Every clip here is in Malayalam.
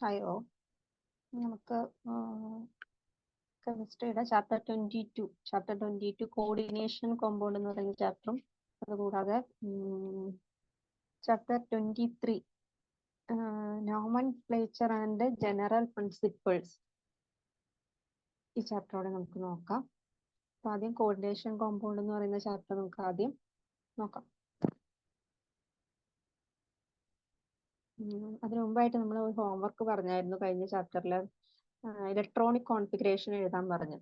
അയ്യോ നമുക്ക് കെമിസ്ട്രിയുടെ ചാപ്റ്റർ 22 കോർഡിനേഷൻ കോമ്പൗണ്ട് എന്ന് പറയുന്ന ചാപ്റ്ററും അതുകൂടാതെ chapter 23 nomenclature and general principles ഈ ചാപ്റ്ററോടെ നമുക്ക് നോക്കാം. അപ്പൊ ആദ്യം കോർഡിനേഷൻ കോമ്പൗണ്ട് എന്ന് പറയുന്ന ചാപ്റ്റർ നമുക്ക് ആദ്യം നോക്കാം. അതിനു മുമ്പായിട്ട് നമ്മൾ ഒരു ഹോംവർക്ക് പറഞ്ഞായിരുന്നു കഴിഞ്ഞ ചാപ്റ്ററിൽ ഇലക്ട്രോണിക് കോൺഫിഗറേഷൻ എഴുതാൻ പറഞ്ഞു.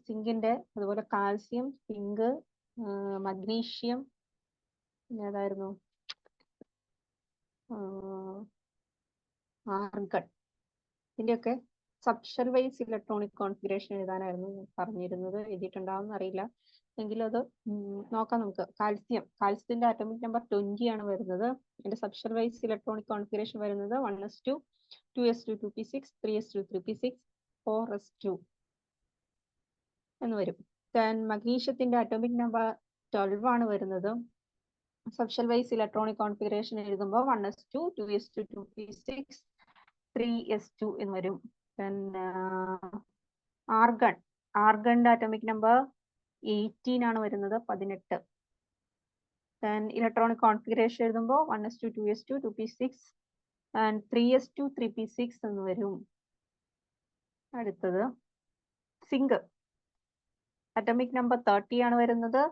സിങ്കിന്റെ അതുപോലെ കാൽസ്യം, സിങ്ക്, മഗ്നീഷ്യം, ഏതായിരുന്നു ആർഗൺ, ഇതിന്റെയൊക്കെ സബ്ഷൽ വൈസ് ഇലക്ട്രോണിക് കോൺഫിഗറേഷൻ എഴുതാനായിരുന്നു പറഞ്ഞിരുന്നത്. എഴുതിയിട്ടുണ്ടാവും അറിയില്ല, എങ്കിലും അത് നോക്കാം നമുക്ക്. കാൽസ്യത്തിന്റെ ആറ്റോമിക് നമ്പർ 20 ആണ് വരുന്നത്. അതിന്റെ സബ്ഷൽ വൈസ് ഇലക്ട്രോണിക് കോൺഫിഗറേഷൻ വരുന്നത് 1s2, 2s2 2p6, 3s2 3p6, 4s2 എന്ന് വരും. മഗ്നീഷ്യത്തിന്റെ ആറ്റോമിക് നമ്പർ 12 ആണ് വരുന്നത്. സബ്ഷൽ വൈസ് ഇലക്ട്രോണിക് കോൺഫിഗറേഷൻ എഴുതുമ്പോൾ 1s2, 2s2 2p6, 3s2 എന്ന് വരും. ആർഗണിന്റെ ആറ്റോമിക് നമ്പർ 18 ആണ് വരുന്നത്, 18. ഇലക്ട്രോണിക് കോൺഫിഗറേഷൻ എഴുതുമ്പോൾ 1s2, 2s2 2p6 and 3s2 3p6 എന്ന് വരും. അടുത്തത് സിങ്ക്, അറ്റോമിക് നമ്പർ 30 ആണ് വരുന്നത്.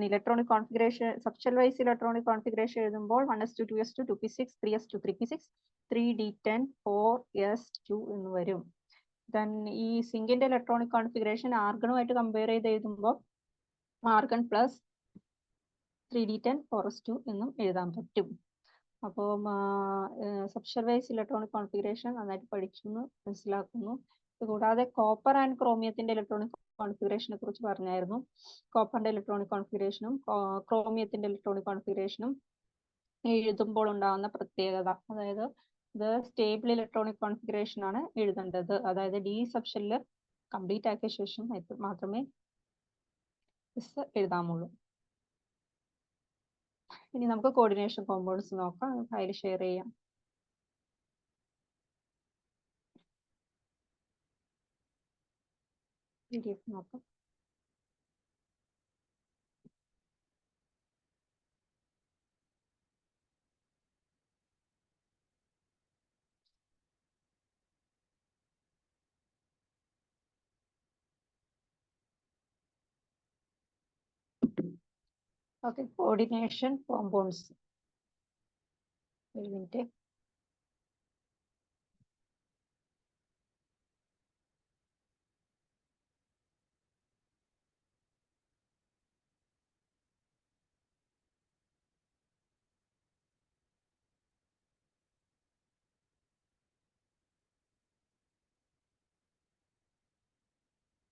Electronic configuration subshell vice electronic configuration എഴുതുമ്പോൾ 1s2, 2s2 2p6, 3s2 3p6, 3d10, 4s2 എന്ന് വരും. ഈ സിങ്കിന്റെ ഇലക്ട്രോണിക് കോൺഫിഗറേഷൻ ആർഗണുമായിട്ട് കമ്പയർ ചെയ്ത് എഴുതുമ്പോൾ ആർഗൺ പ്ലസ് 3d10 4s2 എന്നും എഴുതാൻ പറ്റും. അപ്പോൾ സബ്ഷൽ വൈസ് ഇലക്ട്രോണിക് കോൺഫിഗറേഷൻ നന്നായിട്ട് പഠിക്കുന്നു മനസ്സിലാക്കുന്നു. കൂടാതെ കോപ്പർ ആൻഡ് ക്രോമിയത്തിന്റെ ഇലക്ട്രോണിക് കോൺഫിഗറേഷനെ കുറിച്ച് പറഞ്ഞായിരുന്നു. കോപ്പറിന്റെ ഇലക്ട്രോണിക് കോൺഫിഗറേഷനും ക്രോമിയത്തിന്റെ ഇലക്ട്രോണിക് കോൺഫിഗറേഷനും എഴുതുമ്പോൾ ഉണ്ടാകുന്ന പ്രത്യേകത, അതായത് ഇത് സ്റ്റേബിൾ ഇലക്ട്രോണിക് കോൺഫിഗറേഷൻ ആണ് എഴുതേണ്ടത്. അതായത് ഡി സബ്ഷനിൽ കംപ്ലീറ്റ് ആക്കിയ ശേഷം മാത്രമേ എഴുതാമുള്ളൂ. ഇനി നമുക്ക് കോർഡിനേഷൻ കോമ്പൗണ്ട്സ് നോക്കാം. ഫയൽ ഷെയർ ചെയ്യാം. PDF നോക്കാം. Okay, coordination compounds. ഒരു മിനിറ്റ്.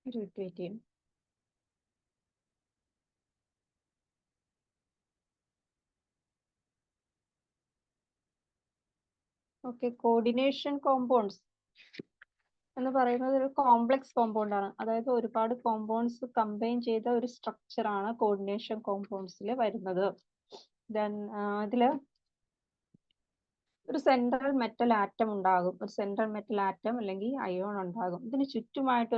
വെയിറ്റ് ചെയ്യും. ഓക്കെ, കോർഡിനേഷൻ കോമ്പൗണ്ട്സ് എന്ന് പറയുന്നത് ഒരു കോംപ്ലക്സ് കോമ്പൗണ്ട് ആണ്. അതായത് ഒരുപാട് കോമ്പൗണ്ട്സ് കമ്പൈൻ ചെയ്ത ഒരു സ്ട്രക്ചർ ആണ് കോർഡിനേഷൻ കോമ്പൗണ്ട്സിൽ വരുന്നത്. ഇതില് ഒരു സെൻട്രൽ മെറ്റൽ ആറ്റം ഉണ്ടാകും. ഒരു സെൻട്രൽ മെറ്റൽ ആറ്റം അല്ലെങ്കിൽ അയോൺ ഉണ്ടാകും. ഇതിന് ചുറ്റുമായിട്ട്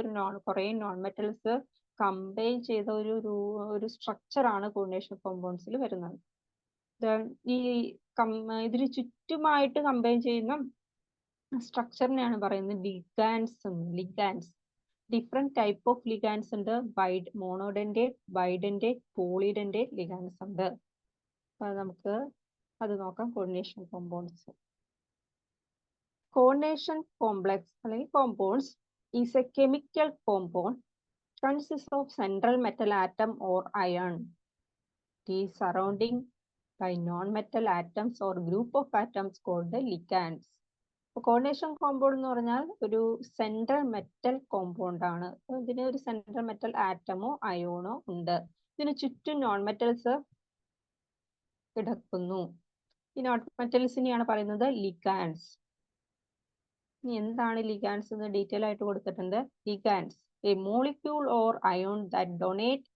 കുറേ നോൺ മെറ്റൽസ് കമ്പൈൻ ചെയ്ത ഒരു സ്ട്രക്ചർ ആണ് കോർഡിനേഷൻ കോമ്പൗണ്ട്സിൽ വരുന്നത്. ഇതിന് ചുറ്റുമായിട്ട് കമ്പൈൻ ചെയ്യുന്ന സ്ട്രക്ചറിനെയാണ് പറയുന്നത് ligands. Different type of ligands ഉണ്ട്. മോണോഡെൻഡേറ്റ്, ബൈഡെൻഡേറ്റ്, പോളിഡെൻഡേറ്റ് ലിഗാൻഡ്സ് ഉണ്ട്. നമുക്ക് അത് നോക്കാം. Coordination compounds. കോർഡിനേഷൻ കോംപ്ലക്സ് അല്ലെങ്കിൽ compounds is A chemical compound consists of central metal atom or ion. It is surrounding by non-metal atoms or group of atoms called the ligands. Coordination compound എന്ന് പറഞ്ഞാൽ ഒരു സെൻട്രൽ മെറ്റൽ കോമ്പൗണ്ട് ആണ്. ഇതിന് ഒരു സെൻട്രൽ മെറ്റൽ ആറ്റമോ അയോണോ ഉണ്ട്. ഇതിന് ചുറ്റും നോൺ മെറ്റൽസ് കിടക്കുന്നു. ഈ നോൺ മെറ്റൽസിനെയാണ് പറയുന്നത് ലിഗാൻഡ്സ്. ഇനി എന്താണ് ലിഗാൻഡ്സ് എന്ന് ഡീറ്റെയിൽ ആയിട്ട് കൊടുത്തിട്ടുണ്ട്. ലിഗാൻഡ്സ്, a molecule or ion that donate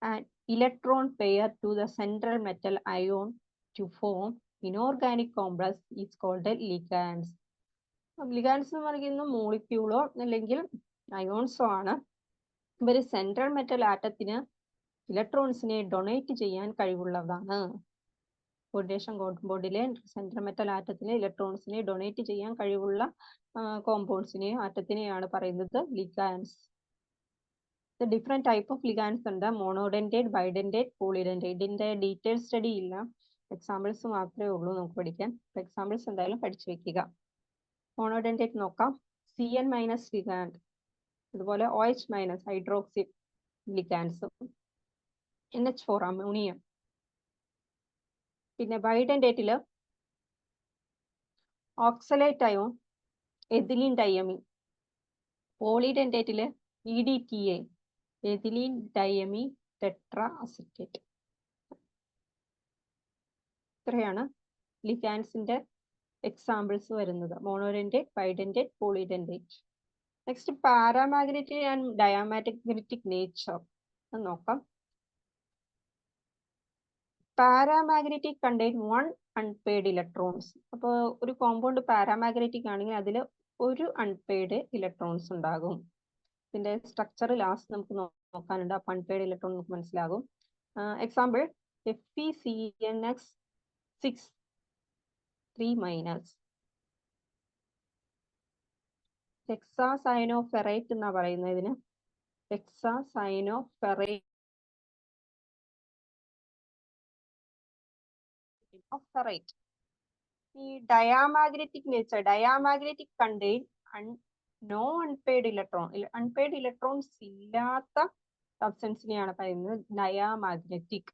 an electron pair to the central metal ion to form inorganic complex is called ligands. Ligands എന്ന് പറയുന്നത് മോളിക്യൂളോ അല്ലെങ്കിൽ അയോൺസോ ആണ്. ഇവർ സെൻട്രൽ മെറ്റൽ ആറ്റത്തിന് ഇലക്ട്രോൺസിനെ ഡൊണേറ്റ് ചെയ്യാൻ കഴിവുള്ളതാണ്. പൊട്ടാഷ്യം കോമ്പൗണ്ടിലെ സെൻട്രൽ മെറ്റൽ ആറ്റത്തിന് ഇലക്ട്രോൺസിനെ ഡൊണേറ്റ് ചെയ്യാൻ കഴിവുള്ള കോമ്പൗണ്ട്സിനെയും ആറ്റത്തിനെയാണ് പറയുന്നത് ligands. Different type of ligands ഉണ്ട്. Monodentate, bidentate, പോളിഡെൻഡേറ്റ്. ഇതിന്റെ ഡീറ്റെയിൽ സ്റ്റഡി ഇല്ല, എക്സാമ്പിൾസ് മാത്രമേ ഉള്ളൂ നമുക്ക് പഠിക്കാൻ. എക്സാമ്പിൾസ് എന്തായാലും പഠിച്ചു വെക്കുക. മോണോഡെൻഡേറ്റ് നോക്കാം. CN- ലിഗാൻഡ്, അതുപോലെ OH- ഹൈഡ്രോക്സി ലിഗാൻഡ്സും, NH4 അമോണിയം. പിന്നെ ബൈഡെൻഡേറ്റില് ഓക്സലേറ്റ് അയോൺ, എഥിലീൻ ഡയമീൻ. പോളിഡെൻഡേറ്റില് EDTA, ethylene diamine tetra acetate. ഇത്രയാണ് ലിഗാൻഡ്സിന്റെ എക്സാമ്പിൾസ് വരുന്നത്. Monodentate, bidentate, polydentate. Next paramagnetic and diamagnetic nature നോക്കാം. Paramagnetic contain 1 unpaired electrons. അപ്പോൾ ഒരു കോമ്പൗണ്ട് പാരാമാഗ്നറ്റിക് ആണെങ്കിൽ അതിൽ ഒരു അൺപെയ്ഡ് ഇലക്ട്രോൺസ് ഉണ്ടാകും. ഇതിന്റെ സ്ട്രക്ചർ ലാസ്റ്റ് നമുക്ക് നോക്കാനുണ്ട്. അപ്പോൾ അൺപെയ്ഡ് ഇലക്ട്രോൺ നമുക്ക് മനസ്സിലാകും. Example FeCnX6 3-. ഹെക്സാസയനോഫെറേറ്റ് എന്നാ പറയുന്നത് ഇതിന്. Hexacyanoferrate of ferrite. ഈ diamagnetic nature, diamagnetic contain no unpaired electron. Unpaired electrons ഇല്ലാത്ത സബ്സ്റ്റൻസിനെയാണ് പറയുന്നത് ഡയാമാഗ്നറ്റിക്.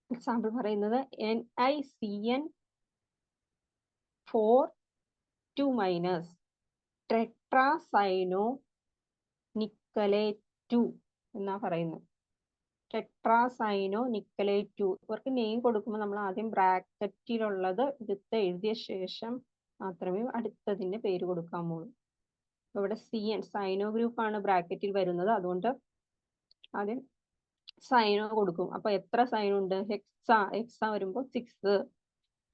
എക്സാമ്പിൾ പറയുന്നത് NiCN4 2- ടെട്രാസൈനോ നിക്കലേറ്റ് 2 എന്നാ പറയുന്നത്. ടെട്രാസൈനോ നിക്കലേറ്റ് 2. ഇവർക്ക് നെയിം കൊടുക്കുമ്പോൾ നമ്മൾ ആദ്യം ബ്രാക്കറ്റിലുള്ളത് എടുത്ത് എഴുതിയ ശേഷം മാത്രമേ അടുത്തതിന്റെ പേര് കൊടുക്കാമുള്ളൂ. ഇവിടെ CN സൈനോ ഗ്രൂപ്പ് ആണ് ബ്രാക്കറ്റിൽ വരുന്നത്, അതുകൊണ്ട് ആദ്യം സൈനോ കൊടുക്കും. അപ്പൊ എത്ര സൈനോ ഉണ്ട്? ഹെക്സ വരുമ്പോൾ 6,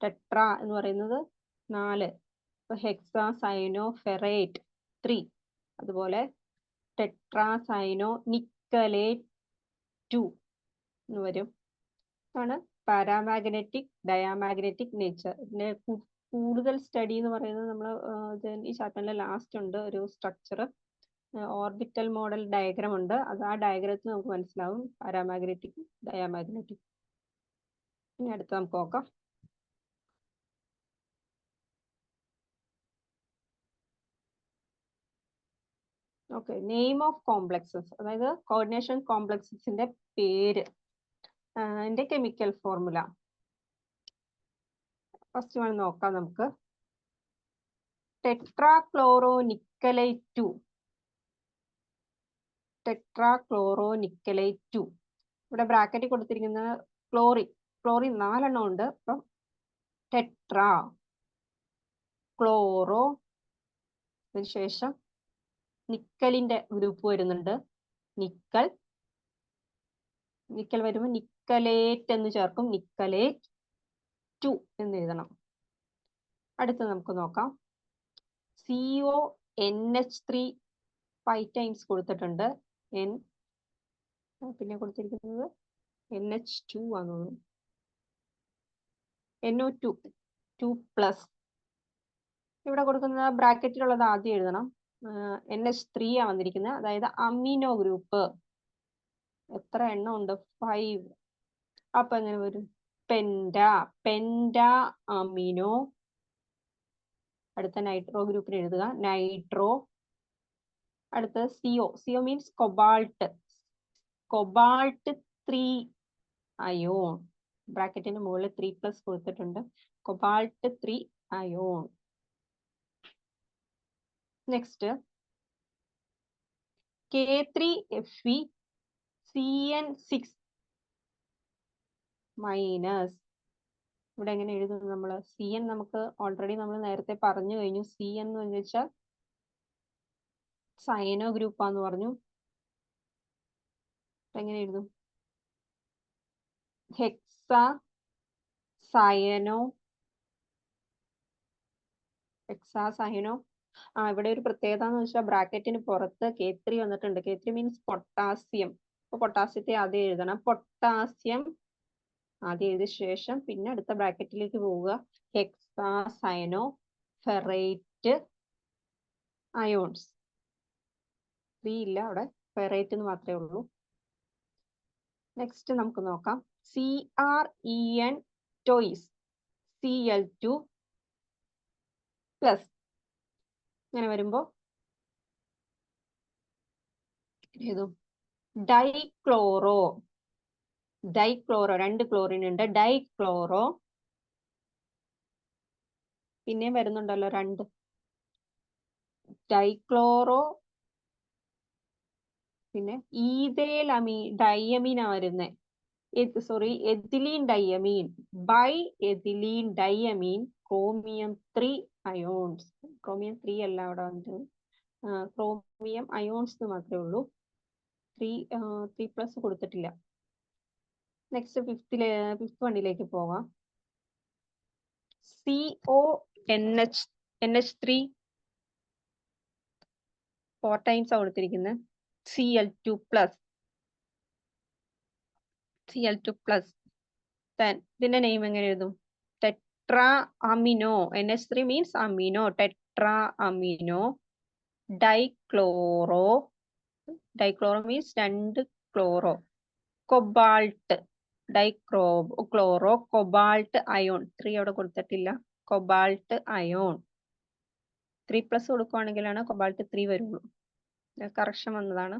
ടെട്രാ എന്ന് പറയുന്നത് 4. അപ്പൊ ഹെക്സാസൈനോ ഫെറേറ്റ് 3, അതുപോലെ ടെട്രാസൈനോ നിക്കലേറ്റ് 2 എന്ന് വരും. ആണ് പാരാമാഗ്നറ്റിക് ഡയാമാഗ്നറ്റിക് നേച്ചർ. ഇതിന്റെ കൂടുതൽ സ്റ്റഡി എന്ന് പറയുന്നത് നമ്മൾ ഈ ചാപ്റ്ററിന്റെ ലാസ്റ്റ് ഉണ്ട് ഒരു സ്ട്രക്ചർ, ഓർബിറ്റൽ മോഡൽ ഡയഗ്രാം ഉണ്ട്. അത് ആ ഡയഗ്രത്തിൽ നമുക്ക് മനസ്സിലാവും പാരാമാഗ്നറ്റിക് ഡയാമാഗ്നറ്റിക്. ഇനി അടുത്ത് നമുക്ക് നോക്കാം. ഓക്കെ, നെയിം ഓഫ് കോംപ്ലക്സസ്, അതായത് കോർഡിനേഷൻ കോംപ്ലക്സസിന്റെ പേര്, അതിന്റെ കെമിക്കൽ ഫോർമുല. ഫസ്റ്റ് വൺ നോക്കാം നമുക്ക്. ടെട്രാക്ലോറോനിക്കലേറ്റ് 2. ടെട്രാക്ലോറോനിക്കലേറ്റ് 2. ഇവിടെ ബ്രാക്കറ്റിൽ കൊടുത്തിരിക്കുന്നത് ക്ലോറിൻ. ക്ലോറിൻ 4 എണ്ണം ഉണ്ട്. അപ്പം ടെട്രാ, ക്ലോറോ, അതിനുശേഷം നിക്കലിന്റെ ഗ്രൂപ്പ് വരുന്നുണ്ട്. നിക്കൽ വരുമ്പോൾ നിക്കലേറ്റ് എന്ന് ചേർക്കും. നിക്കലേറ്റ് 2 എന്ന് എഴുതണം. അടുത്ത് നമുക്ക് നോക്കാം. CONH3 5 ടൈംസ് കൊടുത്തിട്ടുണ്ട്. പിന്നെ കൊടുത്തിരിക്കുന്നത് NH2 ആണ്. NO2 2+. ഇവിടെ കൊടുക്കുന്ന ബ്രാക്കറ്റിലുള്ളത് ആദ്യം എഴുതണം. NH3 ആ വന്നിരിക്കുന്നത്, അതായത് അമിനോ ഗ്രൂപ്പ്. എത്ര എണ്ണം ഉണ്ട്? 5. അപ്പൊ എങ്ങനെ വരും? Penta amino. അടുത്ത നൈട്രോ ഗ്രൂപ്പിന് എഴുതുക നൈട്രോ. അടുത്ത CO means cobalt. Cobalt 3 ion. ബ്രാക്കറ്റിന്റെ മുകളിൽ 3+ കൊടുത്തിട്ടുണ്ട്. Cobalt 3 ion. Next K3Fe CN6-. ഇവിടെ എങ്ങനെ എഴുതുന്നു നമ്മൾ? CN നമുക്ക് ഓൾറെഡി നമ്മൾ നേരത്തെ പറഞ്ഞു കഴിഞ്ഞു. CN എന്ന് വെച്ചാൽ സൈനോ ഗ്രൂപ്പാന്ന് പറഞ്ഞു. എങ്ങനെ എഴുതും? Hexa cyano hexacyano. ഇവിടെ ഒരു പ്രത്യേകത എന്ന് വെച്ചാൽ ബ്രാക്കറ്റിന് പുറത്ത് K3 വന്നിട്ടുണ്ട്. K3 means potassium. അപ്പൊ പൊട്ടാസ്യത്തെ ആദ്യം എഴുതണം. പൊട്ടാസ്യം ആദ്യം എഴുതിയ ശേഷം പിന്നെ അടുത്ത ബ്രാക്കറ്റിലേക്ക് പോവുക. ഹെക്സാസയനോ ഫെറേറ്റ് അയോൺസ്. 3 ഇല്ല, അവിടെ ഫെറേറ്റ് എന്ന് മാത്രമേ ഉള്ളൂ. നെക്സ്റ്റ് നമുക്ക് നോക്കാം. CrEn toys Cl2 plus. ഇങ്ങനെ വരുമ്പോ ഏതും ഡൈക്ലോറോ. രണ്ട് ക്ലോറിൻ ഉണ്ട്. ഡൈക്ലോറോ. പിന്നെയും വരുന്നുണ്ടല്ലോ രണ്ട്. ഡൈക്ലോറോ പിന്നെ ഡയമീനാ വരുന്നേ. Sorry, ethylene diamine. Bi ethylene diamine chromium 3 ions. Chromium 3 അല്ല അവിടെ വന്നത്, ക്രോമിയം അയോൺസ് മാത്രമേ ഉള്ളൂ. 3+ കൊടുത്തിട്ടില്ല. നെക്സ്റ്റ് ഫിഫ്ത് വണ്ണിലേക്ക് പോവാം. CONH3 4 ടൈംസ് കൊടുത്തിരിക്കുന്നത്. Cl2 plus. ഇതിന്റെ നെയിം എങ്ങനെ എഴുതും? Tetra amino. NH3 means amino. Tetra amino dichloro. Dichloro means 2 chloro. Cobalt. Dichloro cobalt ion. 3 അവിടെ കൊടുത്തിട്ടില്ല. കൊബാൾട്ട് അയോൺ 3+ കൊടുക്കുവാണെങ്കിലാണ് കൊബാൾട്ട് 3 വരുള്ളൂ. കറക്ഷൻ വന്നതാണ്.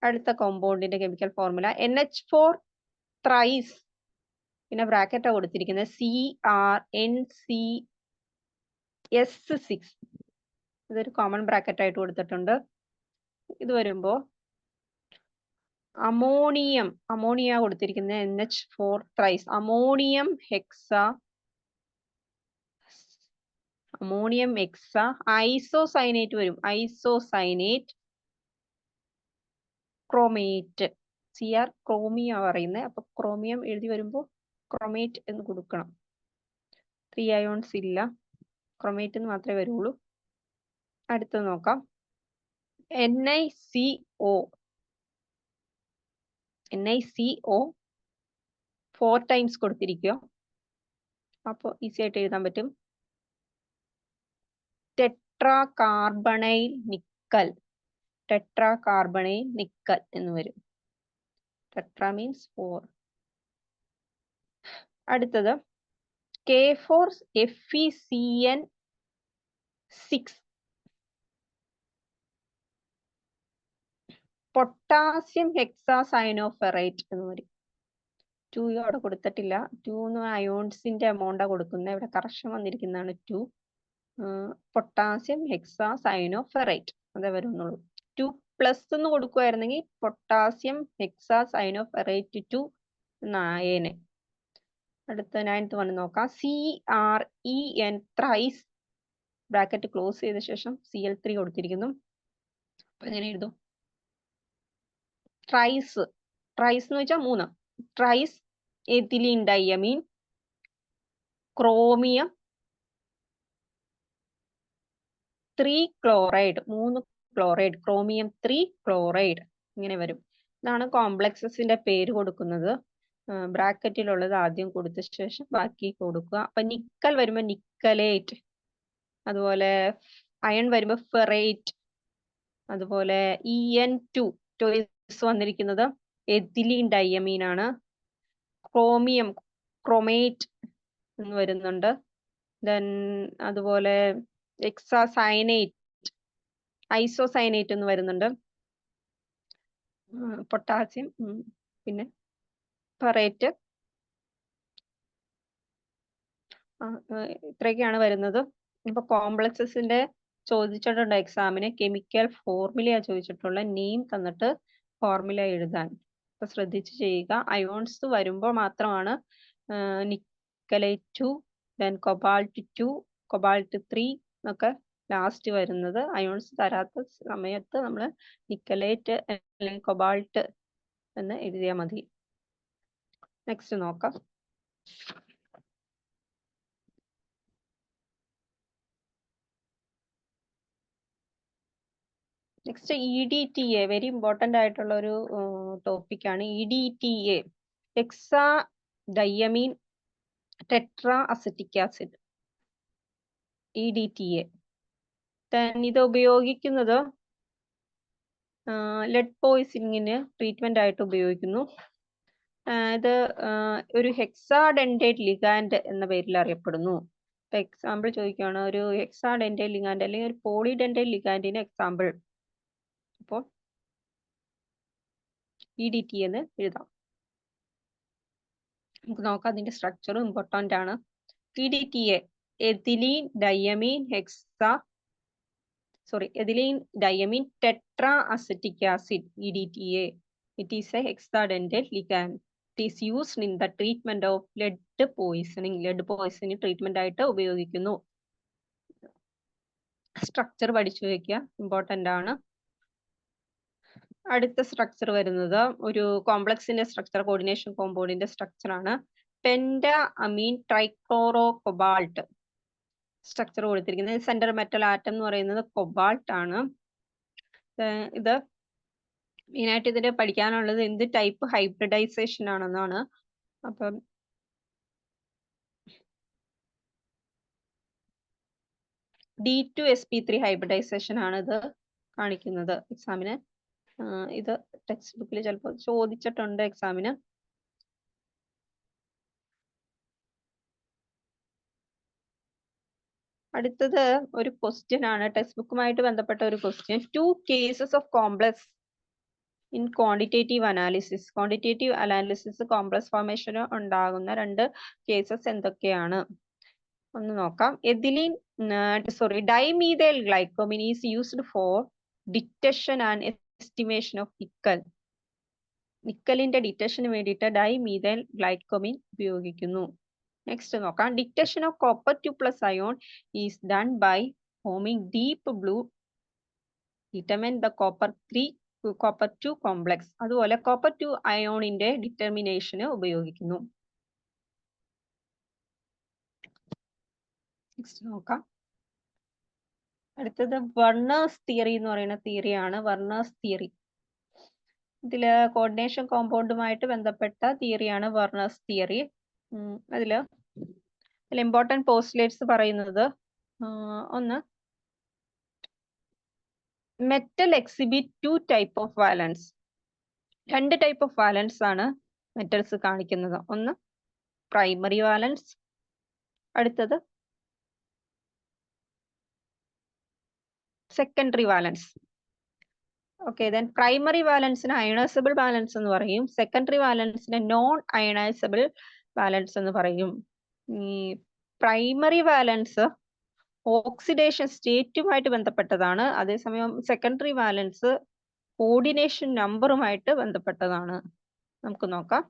അടുത്ത കോമ്പൗണ്ടിന്റെ കെമിക്കൽ ഫോർമുല NH4 ത്രൈസ്. പിന്നെ ബ്രാക്കറ്റാ കൊടുത്തിരിക്കുന്നത് CrNCS6. ഇതൊരു കോമൺ ബ്രാക്കറ്റ് ആയിട്ട് കൊടുത്തിട്ടുണ്ട്. ഇത് വരുമ്പോ അമോണിയ കൊടുത്തിരിക്കുന്നത് NH4 thrice. Ammonium hexa. Isocyanate വരും. Isocyanate chromate. Cr ക്രോമിയം പറയുന്നത്. അപ്പൊ ക്രോമിയം എഴുതി വരുമ്പോ ക്രോമേറ്റ് എന്ന് കൊടുക്കണം. 3 അയോൺസ് ഇല്ല, ക്രോമേറ്റ് എന്ന് മാത്രമേ വരുള്ളൂ. അടുത്തത് നോക്കാം. NiCO 4 ടൈംസ് കൊടുത്തിരിക്കുക. അപ്പൊ ഈസി ആയിട്ട് എഴുതാൻ പറ്റും. ടെട്രാ കാർബണൈൽ നിക്കൽ എന്ന് വരും. Tetra means 4. അടുത്തത് K4FeCN6. പൊട്ടാസ്യം ഹെക്സാസയനോഫെറേറ്റ് എന്ന് വരും. 2 അവിടെ കൊടുത്തിട്ടില്ല. 2 അയോൺസിന്റെ എമൗണ്ടാ കൊടുക്കുന്നത്. ഇവിടെ കറക്ഷൻ വന്നിരിക്കുന്നതാണ് 2. പൊട്ടാസ്യം ഹെക്സാസയനോഫെറേറ്റ് അതേ വരുന്നുള്ളൂ. 2+ എന്ന് കൊടുക്കുമായിരുന്നെങ്കിൽ പൊട്ടാസ്യം ഹെക്സാസയനോഫെറേറ്റ് 2 എന്നായേനെ. അടുത്ത 9th വൺ നോക്കാം. CrEn thrice. ബ്രാക്കറ്റ് ക്ലോസ് ചെയ്ത ശേഷം Cl3 കൊടുത്തിരിക്കുന്നു. അപ്പൊ എങ്ങനെ എഴുതും? ട്രൈസ് എന്ന് വെച്ചാൽ 3. Tris ethylene diamine chromium 3 chloride. 3 chloride. Chromium 3 chloride ഇങ്ങനെ വരും. ഇതാണ് കോംപ്ലക്സസിന്റെ പേര് കൊടുക്കുന്നത്. ബ്രാക്കറ്റിലുള്ളത് ആദ്യം കൊടുത്ത ശേഷം ബാക്കി കൊടുക്കുക. അപ്പൊ നിക്കൽ വരുമ്പോ നിക്കലേറ്റ്. അതുപോലെ അയൺ വരുമ്പോ ഫെറേറ്റ്. അതുപോലെ En2 ടോയ്സ് വന്നിരിക്കുന്നത് എഥിലീൻ ഡയമീൻ ആണ്. ക്രോമിയം ക്രോമേറ്റ് എന്ന് വരുന്നുണ്ട്. ദെൻ അതുപോലെ ഐസോസൈനേറ്റ് എന്ന് വരുന്നുണ്ട്. പൊട്ടാസ്യം പിന്നെ ഫെറേറ്റ്. ഇത്രയൊക്കെയാണ് വരുന്നത്. ഇപ്പൊ കോംപ്ലക്സസിന്റെ ചോദിച്ചിട്ടുണ്ട് എക്സാമിന്. കെമിക്കൽ ഫോർമുലയാ ചോദിച്ചിട്ടുള്ള. നെയിം തന്നിട്ട് ഫോർമുല എഴുതാൻ. അപ്പൊ ശ്രദ്ധിച്ച് ചെയ്യുക. അയോൺസ് വരുമ്പോൾ മാത്രമാണ് നിക്കലേറ്റ് 2, ദെൻ കൊബാൾട്ട് 2, കൊബാൾട്ട് 3 ഒക്കെ ലാസ്റ്റ് വരുന്നത്. അയോൺസ് തരാത്ത സമയത്ത് നമ്മൾ നിക്കലേറ്റ് അല്ലെങ്കിൽ കൊബാൾട്ട് എന്ന് എഴുതിയാൽ മതി. നെക്സ്റ്റ് നോക്കാം. നെക്സ്റ്റ് EDTA, വെരി ഇമ്പോർട്ടന്റ് ആയിട്ടുള്ള ഒരു ടോപ്പിക്കാണ് EDTA, hexa diamine tetra acetic acid, EDTA. ഇത് ഉപയോഗിക്കുന്നത് ലെഡ് പോയിസണിങ്ങിന് ട്രീറ്റ്മെന്റ് ആയിട്ട് ഉപയോഗിക്കുന്നു. ഇത് ഒരു ഹെക്സാഡെൻഡേറ്റ് ലിഗാൻഡ് എന്ന പേരിൽ അറിയപ്പെടുന്നു. എക്സാമ്പിൾ ചോദിക്കുകയാണ്, ഒരു ഹെക്സാഡെൻഡേറ്റ് ലിഗാൻഡ് അല്ലെങ്കിൽ ഒരു പോളിഡെൻഡേറ്റ് ലിഗാൻഡിന് എക്സാമ്പിൾ. അപ്പോൾ EDTA എന്ന് എഴുതാം. നമുക്ക് നോക്കാം, അതിന്റെ സ്ട്രക്ചർ ഇമ്പോർട്ടന്റ് ആണ്. EDTA, ethylene diamine ethylene diamine tetraacetic acid, EDTA. It is a hexadentate ligand. It is used in the treatment of lead poisoning. Lead poisoning treatment ആയിട്ട് ഉപയോഗിക്കുന്നു. സ്ട്രക്ചർ പഠിച്ചു വെക്കുക, ഇമ്പോർട്ടന്റ് ആണ്. അടുത്ത സ്ട്രക്ചർ വരുന്നത് ഒരു കോംപ്ലക്സിന്റെ സ്ട്രക്ചർ, കോർഡിനേഷൻ കോമ്പൗണ്ടിന്റെ സ്ട്രക്ചർ ആണ്. പെന്റാ അമീൻ ട്രൈക്ലോറോ കൊബാൾട്ട് സ്ട്രക്ചർ കൊടുത്തിരിക്കുന്നത്. സെന്റർ മെറ്റൽ ആറ്റം എന്ന് പറയുന്നത് കൊബാൾട്ട് ആണ്. ഇത് മെയിനായിട്ട് ഇതിന് പഠിക്കാനുള്ളത് എന്ത് ടൈപ്പ് ഹൈബ്രിഡൈസേഷൻ ആണെന്നാണ്. അപ്പം D2sp3 ഹൈബ്രിഡൈസേഷൻ ആണ് ഇത് കാണിക്കുന്നത് എക്സാമിന്. ഇത് ടെക്സ്റ്റ് ബുക്കിൽ ചിലപ്പോൾ ചോദിച്ചിട്ടുണ്ട് എക്സാമിന്. അടുത്തത് ഒരു ക്വസ്റ്റ്യൻ ആണ്, ടെക്സ്റ്റ് ബുക്കുമായിട്ട് ബന്ധപ്പെട്ട ഒരു question. 2 cases of complex in quantitative analysis. Quantitative analysis complex formation ഉണ്ടാകുന്ന 2 കേസസ് എന്തൊക്കെയാണ് ഒന്ന് നോക്കാം. dimethyl glycomin is used for detection and estimation of nickel. നിക്കലിന്റെ ഡിറ്റക്ഷന് വേണ്ടിയിട്ട് ഡൈമീഥൈൽ ഗ്ലൈക്കോമിൻ ഉപയോഗിക്കുന്നു. നെക്സ്റ്റ് നോക്കാം. Detection of copper 2+ ion is done by forming deep blue tetrammine the copper 2 complex. അതുപോലെ കോപ്പർ 2 അയോണിന്റെ ഡിറ്റർമിനേഷന് ഉപയോഗിക്കുന്നു. നെക്സ്റ്റ് നോക്കാം. അടുത്തത് വെർണേഴ്സ് തിയറി എന്ന് പറയുന്ന തിയറിയാണ്. വെർണേഴ്സ് തിയറി ഇതില് കോർഡിനേഷൻ കോമ്പൗണ്ടുമായിട്ട് ബന്ധപ്പെട്ട തിയറിയാണ് വെർണേഴ്സ് തിയറി. അതില് ഇമ്പോർട്ടന്റ് പോസ്റ്റുലേറ്റ്സ് പറയുന്നത്, ഒന്ന്, metal exhibit 2 type of വാലൻസ്. 2 type of വാലൻസ് ആണ് മെറ്റൽസ് കാണിക്കുന്നത്. ഒന്ന് പ്രൈമറി വാലൻസ്, അടുത്തത് secondary വാലൻസ്. Okay, then primary വാലൻസിന് ionisable വാലൻസ് എന്ന് പറയും. സെക്കൻഡറി വാലൻസിന് നോൺ അയണൈസബിൾ വാലൻസ് എന്ന് പറയും. ഈ പ്രൈമറി വാലൻസ് ഓക്സിഡേഷൻ സ്റ്റേറ്റുമായിട്ട് ബന്ധപ്പെട്ടതാണ്. അതേസമയം സെക്കൻഡറി വാലൻസ് കോർഡിനേഷൻ നമ്പറുമായിട്ട് ബന്ധപ്പെട്ടതാണ്. നമുക്ക് നോക്കാം.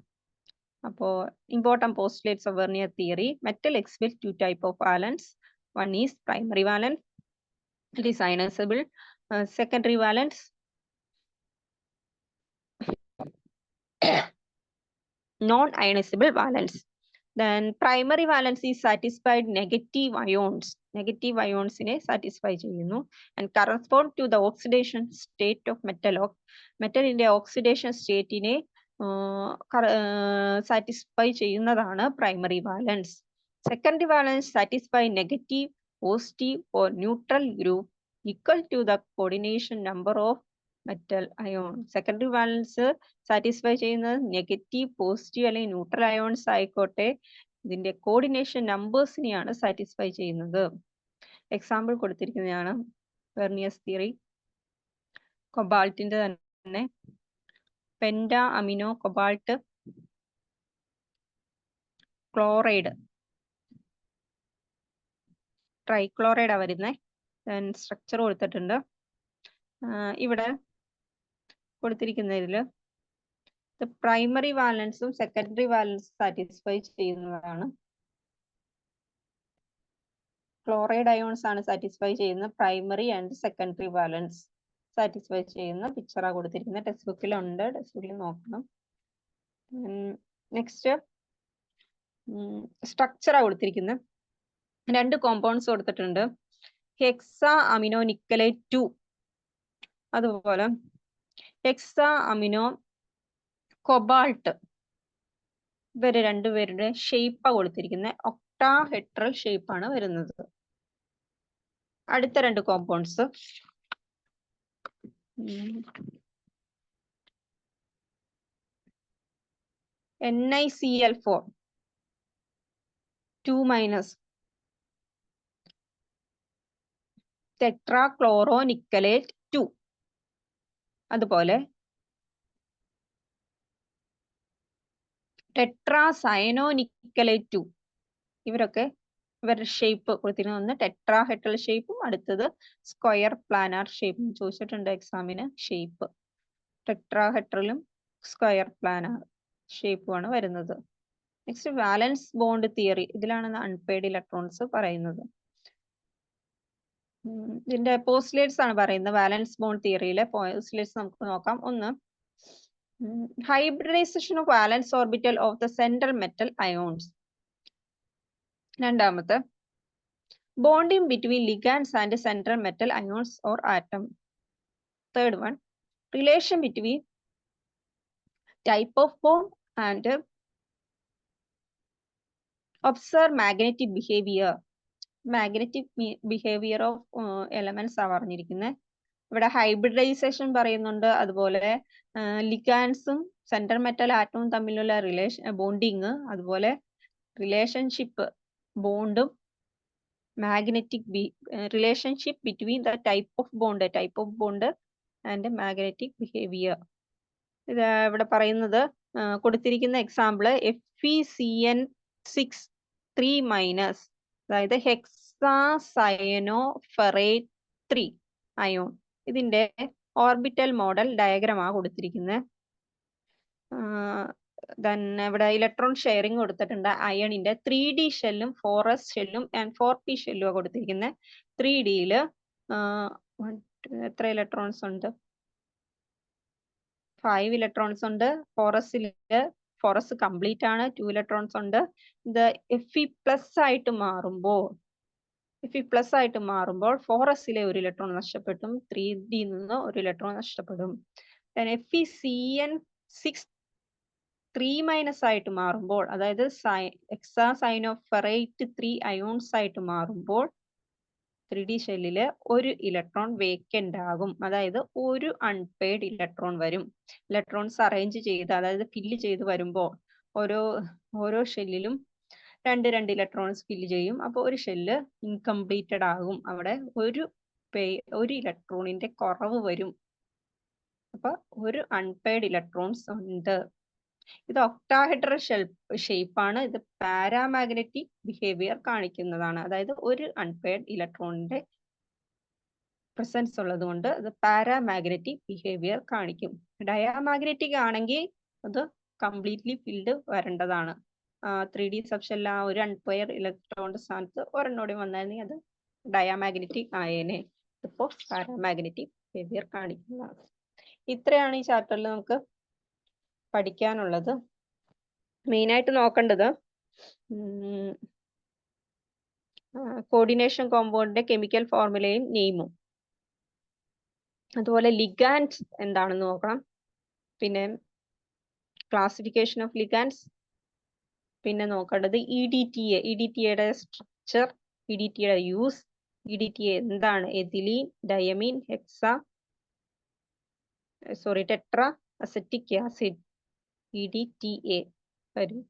അപ്പോൾ important postulates of vernier theory. Metal exhibit 2 type of വാലൻസ്. One is primary valence, it is ionizable. Secondary valence, non-ionizable valence. Then primary valence is satisfied negative ions. Negative ions നെ satisfy ചെയ്യുന്നു and correspond to the oxidation state of metal. മെറ്റലിന്റെ ഓക്സിഡേഷൻ സ്റ്റേറ്റിനെ സാറ്റിസ്ഫൈ ചെയ്യുന്നതാണ് primary valence. Secondary valence satisfy negative, positive or neutral group equal to the coordination number of metal ion. Secondary valence satisfy ചെയ്യുന്നത് നെഗറ്റീവ്, പോസിറ്റീവ് അല്ലെങ്കിൽ ന്യൂട്രൽ അയോൺസ് ആയിക്കോട്ടെ, ഇതിന്റെ കോർഡിനേഷൻ നമ്പേഴ്സിനെയാണ് സാറ്റിസ്ഫൈ ചെയ്യുന്നത്. എക്സാമ്പിൾ കൊടുത്തിരിക്കുന്നതാണ് വെർനിയർ തിയറി. കൊബാൾട്ടിന്റെ തന്നെ പെന്റാ അമിനോ കൊബാൾട്ട് ക്ലോറൈഡ്, ട്രൈക്ലോറൈഡാ വരുന്നത്. സ്ട്രക്ചർ കൊടുത്തിട്ടുണ്ട്. ഇവിടെ കൊടുത്തിരിക്കുന്നതിൽ പ്രൈമറി വാലൻസും സെക്കൻഡറി വാലൻസും സാറ്റിസ്ഫൈ ചെയ്യുന്നതാണ്. ക്ലോറൈഡ് അയോൺസ് ആണ് സാറ്റിസ്ഫൈ ചെയ്യുന്ന primary and secondary valence satisfy ചെയ്യുന്ന പിക്ചറാണ് കൊടുത്തിരിക്കുന്നത്. ടെക്സ്റ്റ് ബുക്കിലുണ്ട്, ടെക്സ്റ്റ് ബുക്കിൽ നോക്കണം. നെക്സ്റ്റ് സ്ട്രക്ചറാ കൊടുത്തിരിക്കുന്നത്. 2 കോമ്പൗണ്ട്സ് കൊടുത്തിട്ടുണ്ട്. ഹെക്സാ അമിനോ നിക്കലേറ്റ് 2, അതുപോലെ ഹെക്സാ അമിനോ കൊബാൾട്ട്. ഇവര് രണ്ടുപേരുടെ ഷേപ്പാ കൊടുത്തിരിക്കുന്നത്. ഒക്ടാഹെഡ്രൽ ഷേപ്പാണ് വരുന്നത്. അടുത്ത 2 കോമ്പൗണ്ട്സ് NiCl4 2- ടെട്രാക്ലോറോനിക്കലേറ്റ് 2, അതുപോലെ ടെട്രാസയനോനിക്കലേറ്റ് 2. ഇവരൊക്കെ ഇവരുടെ ഷേപ്പ് കൊടുത്തിരിക്കുന്ന ഒന്ന് ടെട്രാഹെഡ്രൽ ഷേപ്പും അടുത്തത് സ്ക്വയർ പ്ലാനാർ ഷേപ്പും ചോദിച്ചിട്ടുണ്ട് എക്സാമിന്. ഷേപ്പ് ടെട്രാഹെഡ്രലും സ്ക്വയർ പ്ലാനാർ ഷേപ്പുമാണ് വരുന്നത്. Next valence bond theory. ഇതിലാണ് അൺപെയ്ഡ് ഇലക്ട്രോൺസ് പറയുന്നത്. ഇതിന്റെ പോസ്റ്റ്ലേറ്റ്സ് ആണ് പറയുന്നത്. വാലൻസ് ബോണ്ട് തിയറിയിലെ പോസ്റ്റ്ലേറ്റ്സ് നമുക്ക് നോക്കാം. ഒന്ന്, hybridisation of valence orbital of the central metal ions. രണ്ടാമത്തെ, bonding between ligands and central metal ions or atom. Third one, relation between type of bond and observe magnetic behavior. Magnetic behavior of elements ആ പറഞ്ഞിരിക്കുന്നത്. ഇവിടെ ഹൈബ്രിഡൈസേഷൻ പറയുന്നുണ്ട്, അതുപോലെ ലിഗാൻഡ്സും സെൻട്രൽ മെറ്റൽ ആറ്റവും തമ്മിലുള്ള ബോണ്ടിങ്, അതുപോലെ റിലേഷൻഷിപ്പ് ബോണ്ടും magnetic relationship between the type of bond and magnetic behaviour. ഇത് ഇവിടെ പറയുന്നത് കൊടുത്തിരിക്കുന്ന എക്സാമ്പിള് FeCN6 3-, അതായത് ഹെക്സാസയനോഫെറേറ്റ് 3 അയോൺ. ഇതിന്റെ ഓർബിറ്റൽ മോഡൽ ഡയഗ്രാമാ കൊടുത്തിരിക്കുന്നത്. ഇവിടെ ഇലക്ട്രോൺ ഷെയറിംഗ് കൊടുത്തിട്ടുണ്ട്. അയണിന്റെ 3D ഷെല്ലും 4s ഷെല്ലും ആൻഡ് 4p ഷെല്ലും കൊടുത്തിരിക്കുന്നത്. 3Dയില് എത്ര ഇലക്ട്രോൺസ് ഉണ്ട്? 5 ഇലക്ട്രോൺസ് ഉണ്ട്. 4s കംപ്ലീറ്റ് ആണ്, 2 ഇലക്ട്രോൺസ് ഉണ്ട്. ഇത് Fe+ ആയിട്ട് മാറുമ്പോൾ 4sലെ 1 ഇലക്ട്രോൺ നഷ്ടപ്പെട്ടും 3D നിന്ന് 1 ഇലക്ട്രോൺ നഷ്ടപ്പെടും. FeCN6 3- ആയിട്ട് മാറുമ്പോൾ, അതായത് ഹെക്സാസയനോഫെറേറ്റ് 3 അയോൺസ് ആയിട്ട് മാറുമ്പോൾ 3D ഷെല്ലില് 1 ഇലക്ട്രോൺ വേക്കന്റ് ആകും. അതായത് 1 അൺപെയ്ഡ് ഇലക്ട്രോൺ വരും. ഇലക്ട്രോൺസ് അറേഞ്ച് ചെയ്ത്, അതായത് ഫില്ല് ചെയ്ത് വരുമ്പോൾ ഓരോ ഷെല്ലിലും 2 ഇലക്ട്രോൺസ് ഫില്ല് ചെയ്യും. അപ്പോൾ 1 ഷെല്ല് ഇൻകംപ്ലീറ്റഡ് ആകും. അവിടെ 1 ഇലക്ട്രോണിന്റെ കുറവ് വരും. അപ്പൊ 1 അൺപെയ്ഡ് ഇലക്ട്രോൺസ് ഉണ്ട്. ഇത് ഒക്ടാഹെഡ്രൽ ഷേപ്പാണ്. ഇത് പാരാമാഗ്നറ്റിക് ബിഹേവിയർ കാണിക്കുന്നതാണ്. അതായത് 1 അൺപെയ്ഡ് ഇലക്ട്രോണിന്റെ പ്രസൻസ് ഉള്ളത് കൊണ്ട് അത് പാരാമാഗ്നറ്റിക് ബിഹേവിയർ കാണിക്കും. ഡയാമാഗ്നറ്റിക് ആണെങ്കിൽ അത് കംപ്ലീറ്റ്ലി ഫിൽഡ് വരേണ്ടതാണ്. 3D സബ്ഷെല്ലിൽ ആ 1 അൺപെയർ ഇലക്ട്രോണിന്റെ സ്ഥാനത്ത് ഒരെണ്ണോടെ വന്നായിരുന്നെങ്കിൽ അത് ഡയാമാഗ്നറ്റിക് ആയേനെ. ഇതിപ്പോ പാരാമാഗ്നറ്റിക് ബിഹേവിയർ കാണിക്കുന്നതാണ്. ഇത്രയാണ് ഈ ചാപ്റ്ററിൽ നമുക്ക് പഠിക്കാനുള്ളത്. മെയിനായിട്ട് നോക്കേണ്ടത് കോർഡിനേഷൻ കോമ്പൗണ്ടിന്റെ കെമിക്കൽ ഫോർമുലയും നെയിമും, അതുപോലെ ലിഗാൻഡ് എന്താണെന്ന് നോക്കണം, പിന്നെ ക്ലാസിഫിക്കേഷൻ ഓഫ് ലിഗാൻഡ്സ്, പിന്നെ നോക്കേണ്ടത് EDTA structure, EDTA use, EDTA എന്താണ്, ethylene, diamine, tetra acetic acid, EDTA വരും.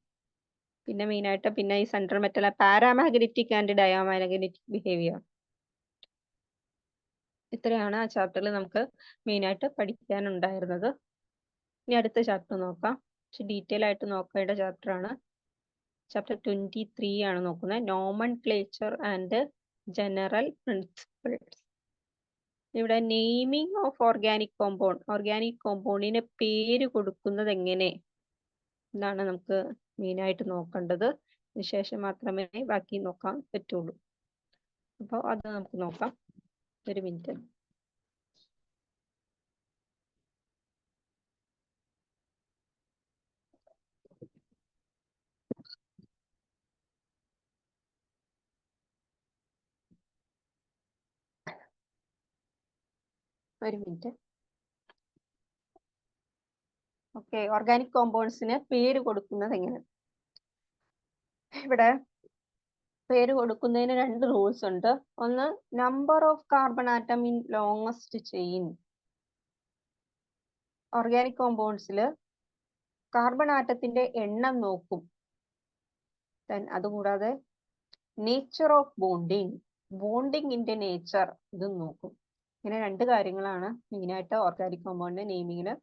പിന്നെ മെയിനായിട്ട് പിന്നെ ഈ central metal paramagnetic and diamagnetic behaviour. ഇത്രയാണ് ആ ചാപ്റ്ററിൽ നമുക്ക് മെയിനായിട്ട് പഠിക്കാനുണ്ടായിരുന്നത്. ഇനി അടുത്ത ചാപ്റ്റർ നോക്കാം. പക്ഷെ ഡീറ്റെയിൽ ആയിട്ട് നോക്കേണ്ട ചാപ്റ്റർ ആണ്. ചാപ്റ്റർ 23 ആണ് നോക്കുന്നത്. Nomenclature and general principles. ഇവിടെ നെയിമിംഗ് ഓഫ് ഓർഗാനിക് കോമ്പൗണ്ടിന് പേര് കൊടുക്കുന്നത് എങ്ങനെ എന്നാണ് നമുക്ക് മെയിനായിട്ട് നോക്കേണ്ടത്. അതിനുശേഷം മാത്രമേ ബാക്കി നോക്കാൻ പറ്റുള്ളൂ. അപ്പോൾ അത് നമുക്ക് നോക്കാം. ഒരു മിനിറ്റ്. ഒരു മിനിറ്റ്. ഓക്കെ, ഓർഗാനിക് കോമ്പൗണ്ട്സിന് പേര് കൊടുക്കുന്നത് എങ്ങനെ? ഇവിടെ പേര് കൊടുക്കുന്നതിന് 2 റൂൾസ് ഉണ്ട്. ഒന്ന്, number of carbon atom in longest chain. Organic കോമ്പൗണ്ട്സിൽ കാർബൺ ആറ്റത്തിന്റെ എണ്ണം നോക്കും. അതുകൂടാതെ നേച്ചർ ഓഫ് ബോണ്ടിങ്, ബോണ്ടിങ്ങിന്റെ നേച്ചർ ഇതും നോക്കും. ഇങ്ങനെ 2 കാര്യങ്ങളാണ് മെയിനായിട്ട് ഓർഗാനിക് കോമ്പൗണ്ടിന്റെ നെയിമിങ്ങിന്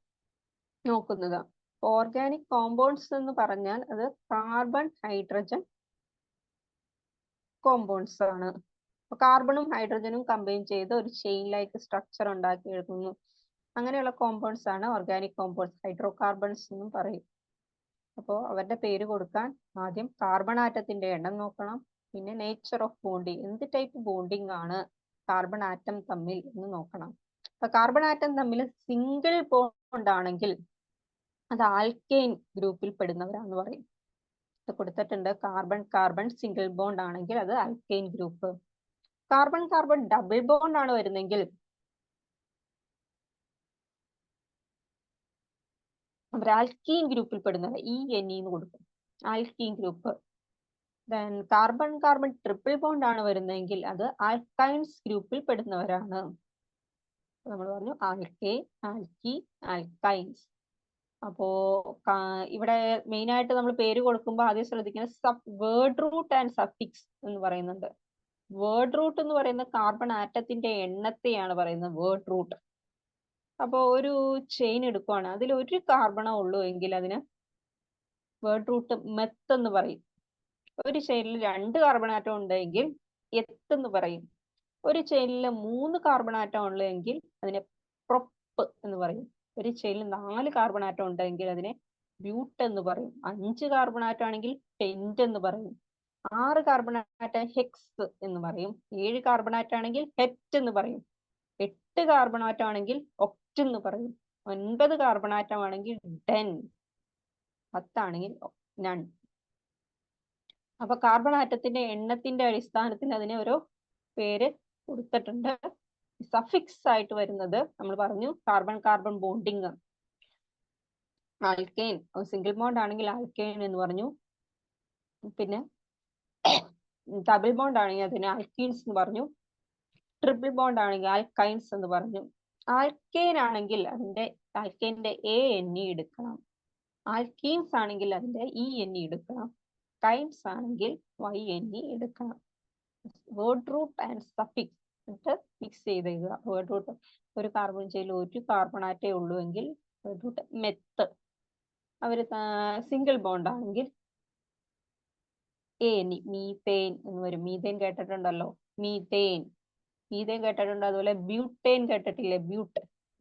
നോക്കുന്നത്. ഓർഗാനിക് കോമ്പൗണ്ട്സ് എന്ന് പറഞ്ഞാൽ അത് കാർബൺ ഹൈഡ്രജൻ കോമ്പൗണ്ട്സ് ആണ്. കാർബണും ഹൈഡ്രജനും കമ്പൈൻ ചെയ്ത് ഒരു ചെയിൻ ലൈക്ക് സ്ട്രക്ചർ ഉണ്ടാക്കി എടുക്കുന്നു. അങ്ങനെയുള്ള കോമ്പൗണ്ട്സ് ആണ് ഓർഗാനിക് കോമ്പൗണ്ട്സ്. ഹൈഡ്രോ കാർബൺസ് എന്നും പറയും. അപ്പോൾ അവരുടെ പേര് കൊടുക്കാൻ ആദ്യം കാർബൺ ആറ്റത്തിന്റെ എണ്ണം നോക്കണം. പിന്നെ നേച്ചർ ഓഫ് ബോണ്ടിങ്, എന്ത് ടൈപ്പ് ബോണ്ടിങ് ആണ് കാർബൺ ആറ്റം തമ്മിൽ എന്ന് നോക്കണം. അപ്പൊ കാർബൺ ആറ്റം തമ്മിൽ സിംഗിൾ ബോണ്ട് ആണെങ്കിൽ അത് ആൽക്കെയിൻ ഗ്രൂപ്പിൽ പെടുന്നവരാന്ന് പറയും. കൊടുത്തിട്ടുണ്ട്, കാർബൺ കാർബൺ സിംഗിൾ ബോണ്ട് ആണെങ്കിൽ അത് alkane group. Carbon carbon double bond ആണ് വരുന്നെങ്കിൽ അവർ ആൽക്കീൻ ഗ്രൂപ്പിൽ പെടുന്നത് ENE എന്ന് കൊടുക്കും, alkene group. Then carbon carbon triple bond ആണ് വരുന്നതെങ്കിൽ അത് ആൽക്കൈൻസ് ഗ്രൂപ്പിൽ പെടുന്നവരാണ്. നമ്മൾ പറഞ്ഞു ആൽക്കേ, ആൽക്കി, ആൽക്കൈൻസ്. അപ്പോ ഇവിടെ മെയിൻ ആയിട്ട് നമ്മൾ പേര് കൊടുക്കുമ്പോൾ ആദ്യം ശ്രദ്ധിക്കുന്നത് വേർഡ് റൂട്ട് ആൻഡ് സഫിക്സ് എന്ന് പറയുന്നുണ്ട്. വേർഡ് റൂട്ട് എന്ന് പറയുന്ന കാർബൺ ആറ്റത്തിന്റെ എണ്ണത്തെയാണ് പറയുന്നത് വേർഡ് റൂട്ട്. അപ്പോ ഒരു ചെയിൻ എടുക്കുവാണ്, അതിൽ ഒരു കാർബണേ ഉള്ളൂ എങ്കിൽ അതിന് വേർഡ് റൂട്ട് മെത്ത് എന്ന് പറയും. ഒരു ചെയിനിൽ 2 കാർബൺ ആറ്റം ഉണ്ടെങ്കിൽ എത്ത് എന്ന് പറയും. ഒരു ചെയിനിൽ 3 കാർബൺ ആറ്റം ഉള്ളെങ്കിൽ അതിനെ പ്രൊപ്പ് എന്ന് പറയും. ഒരു ചെയിനിൽ 4 കാർബൺ ആറ്റം ഉണ്ടെങ്കിൽ അതിനെ ബ്യൂട്ട് എന്ന് പറയും. 5 കാർബൺ ആറ്റം ആണെങ്കിൽ പെന്റ് എന്ന് പറയും. 6 കാർബൺ ആറ്റം ഹെക്സ് എന്ന് പറയും. 7 കാർബൺ ആറ്റം ആണെങ്കിൽ ഹെറ്റ് എന്ന് പറയും. 8 കാർബൺ ആറ്റം ആണെങ്കിൽ ഒക്റ്റ് എന്ന് പറയും. 9 കാർബൺ ആറ്റം ആണെങ്കിൽ ഡെൻ. 10 ആണെങ്കിൽ നൺ. അപ്പൊ കാർബൺ ആറ്റത്തിന്റെ എണ്ണത്തിന്റെ അടിസ്ഥാനത്തിൽ അതിനെ ഓരോ പേര് കൊടുത്തിട്ടുണ്ട്. സഫിക്സ് ആയിട്ട് വരുന്നത് നമ്മൾ പറഞ്ഞു carbon carbon bonding, alkane. Single bond ആണെങ്കിൽ ആൽക്കെയിൻ എന്ന് പറഞ്ഞു. പിന്നെ ഡബിൾ ബോണ്ട് ആണെങ്കിൽ അതിനെ ആൽക്കീൻസ് എന്ന് പറഞ്ഞു. ട്രിപ്പിൾ ബോണ്ട് ആണെങ്കിൽ ആൽക്കൈൻസ് എന്ന് പറഞ്ഞു. ആൽക്കെയിൻ ആണെങ്കിൽ അതിന്റെ ആൽക്കെയിന്റെ ANE എടുക്കണം. ആൽക്കീൻസ് ആണെങ്കിൽ അതിന്റെ ENE എടുക്കണം. കൈൻസ് ആണെങ്കിൽ YNE എടുക്കണം. വേർഡ് റൂട്ട് ആൻഡ് സഫിക്സ് എന്നിട്ട് ഫിക്സ് ചെയ്ത് എഴുതുക. വേർഡ് റൂട്ട് ഒരു കാർബൺ ചെയിനിൽ 1 കാർബൺ ആറ്റേ ഉള്ളൂ എങ്കിൽ വേർഡ് റൂട്ട് മെത്ത്. അവര് സിംഗിൾ ബോണ്ട് ആണെങ്കിൽ ANE, മീതേൻ എന്ന് വരും. മീതേൻ കേട്ടിട്ടുണ്ടല്ലോ, മീതേൻ. മീതേൻ കേട്ടിട്ടുണ്ട്. അതുപോലെ ബ്യൂട്ടേൻ കേട്ടിട്ടില്ലേ?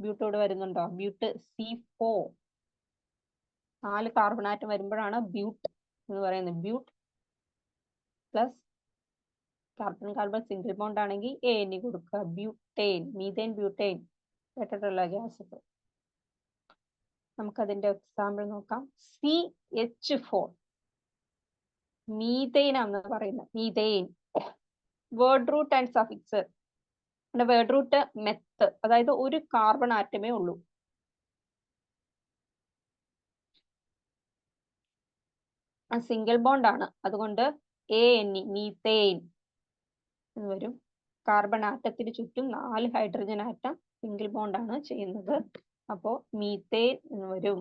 ബ്യൂട്ടോട് വരുന്നുണ്ടോ? ബ്യൂട്ട് C4. 4 കാർബൺ ആറ്റം വരുമ്പോഴാണ് ബ്യൂട്ട് എന്ന് പറയുന്നത്. But plus carbon carbon single bond ആണെങ്കിൽ ANE കൊടുക്കുക. ബ്യൂട്ടേൻ, മീതേൻ, ബ്യൂട്ടേൻ കേട്ടിട്ടുള്ള ഗ്യാസ്. നമുക്കതിന്റെ എക്സാമ്പിൾ നോക്കാം. CH4 മീതേൻ ആണെന്ന് പറയുന്നത്. Methane. Word root and suffix. Word root meth, അതായത് 1 കാർബൺ ആറ്റമേ ഉള്ളൂ. സിംഗിൾ ബോണ്ട് ആണ്, അതുകൊണ്ട് ANE, മീതേൻ എന്ന് വരും. കാർബൺ ആറ്റത്തിന് ചുറ്റും 4 ഹൈഡ്രജൻ ആറ്റം സിംഗിൾ ബോണ്ട് ആണ് ചെയ്യുന്നത്. അപ്പോ മീതേൻ എന്ന് വരും.